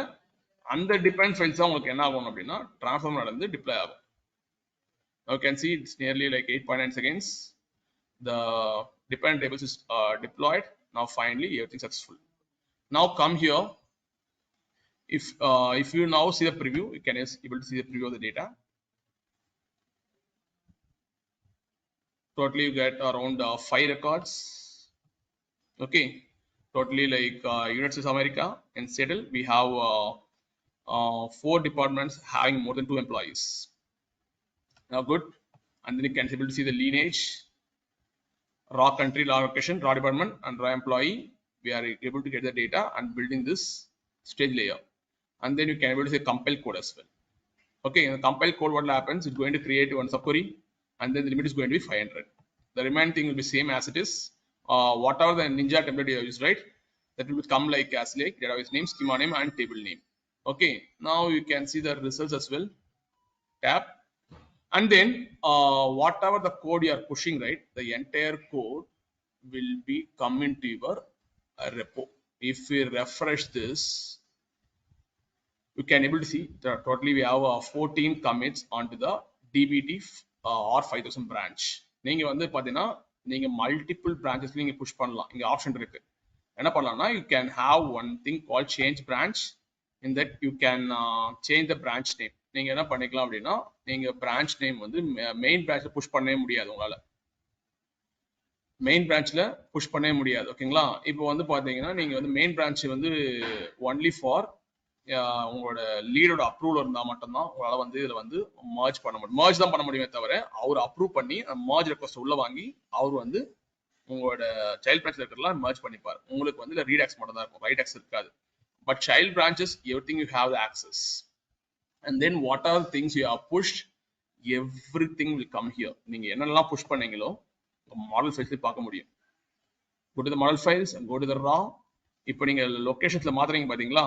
அந்த depend files தான் உங்களுக்கு என்ன ஆகும் அப்படின்னா transform நடந்து deploy ஆகும். Now you can see it's nearly like 8.9 seconds. The dependent tables is deployed. Now finally everything successful. Now come here. If you now see the preview, you can able to see the preview of the data. Totally you get around 5 records. Okay, totally like United States of America and Seattle we have 4 departments having more than 2 employees. Now good, and then you can able to see the lineage, raw country, raw location, raw department and raw employee. We are able to get the data and building this stage layer, and then you can able to say compile code as well. Okay, in the compile code what happens, it's going to create one subquery and then the limit is going to be 500. The remaining thing will be same as it is. Whatever the Ninja template you have used, right, that will come like as like database name, schema name and table name. Okay, now you can see the results as well. Tap, and then whatever the code you are pushing, right, the entire code will be come into your repo. If we refresh this, you can able to see that totally we have 14 commits onto the dbt R5000 branch. நீங்க வந்து பாத்தீங்கன்னா நீங்க multiple branches நீங்க push பண்ணலாம். இங்க option இருக்கு. என்ன பண்ணலாம்னா you can have one thing called change branch. In that you can change the branch name. நீங்க என்ன பண்ணிக்கலாம் அப்படின்னா நீங்க branch name வந்து மெயின் பிரான்ச்ல புஷ் பண்ணவே முடியாது, உங்களால மெயின் பிரான்ச்ல புஷ் பண்ணவே முடியாது. ஓகேங்களா, இப்போ வந்து பாத்தீங்கன்னா நீங்க வந்து மெயின் பிரான்ச் வந்து ஒன்லி ஃபார் உங்களோட லீடோட அப்ரூவல் இருந்தா மட்டும்தான் உங்களால வந்து இதுல வந்து மர்ஜ் பண்ண முடியும். மர்ஜ் தான் பண்ண முடியுமே தவிர அவர் அப்ரூவ் பண்ணி மர்ஜ் ரெக்வஸ்ட் உள்ள வாங்கி அவர் வந்து உங்களோட சைல்ட் பிரான்ச்ல இருக்கிறலாம் மர்ஜ் பண்ணிப்பாரு. உங்களுக்கு வந்து ரீட் ஆக்ஸ் மட்டும் தான் இருக்கும், ரைட் ஆக்ஸ் இருக்காது. But child branches everything you have the access, and then what are the things you have pushed, everything will come here. நீங்க என்னெல்லாம் புஷ் பண்ணீங்களோ மாடல் ஃபைல்ஸ்ல பார்க்க முடியும். go to the model files and go to the raw. இப்போ நீங்க லொகேஷன்ஸ்ல மாத்துறீங்க பாத்தீங்களா,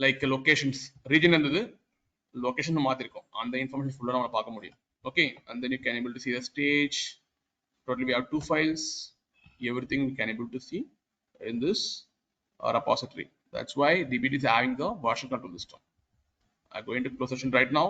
like locations region இருந்தது, location மாத்திருக்கோம், அந்த இன்ஃபர்மேஷன் ஃபுல்லா நம்ம பார்க்க முடியும். Okay, and then you can able to see the stage. Totally we have 2 files. Everything we can able to see in this repository. That's why dbt is having the version control system. I'm going to close session right now.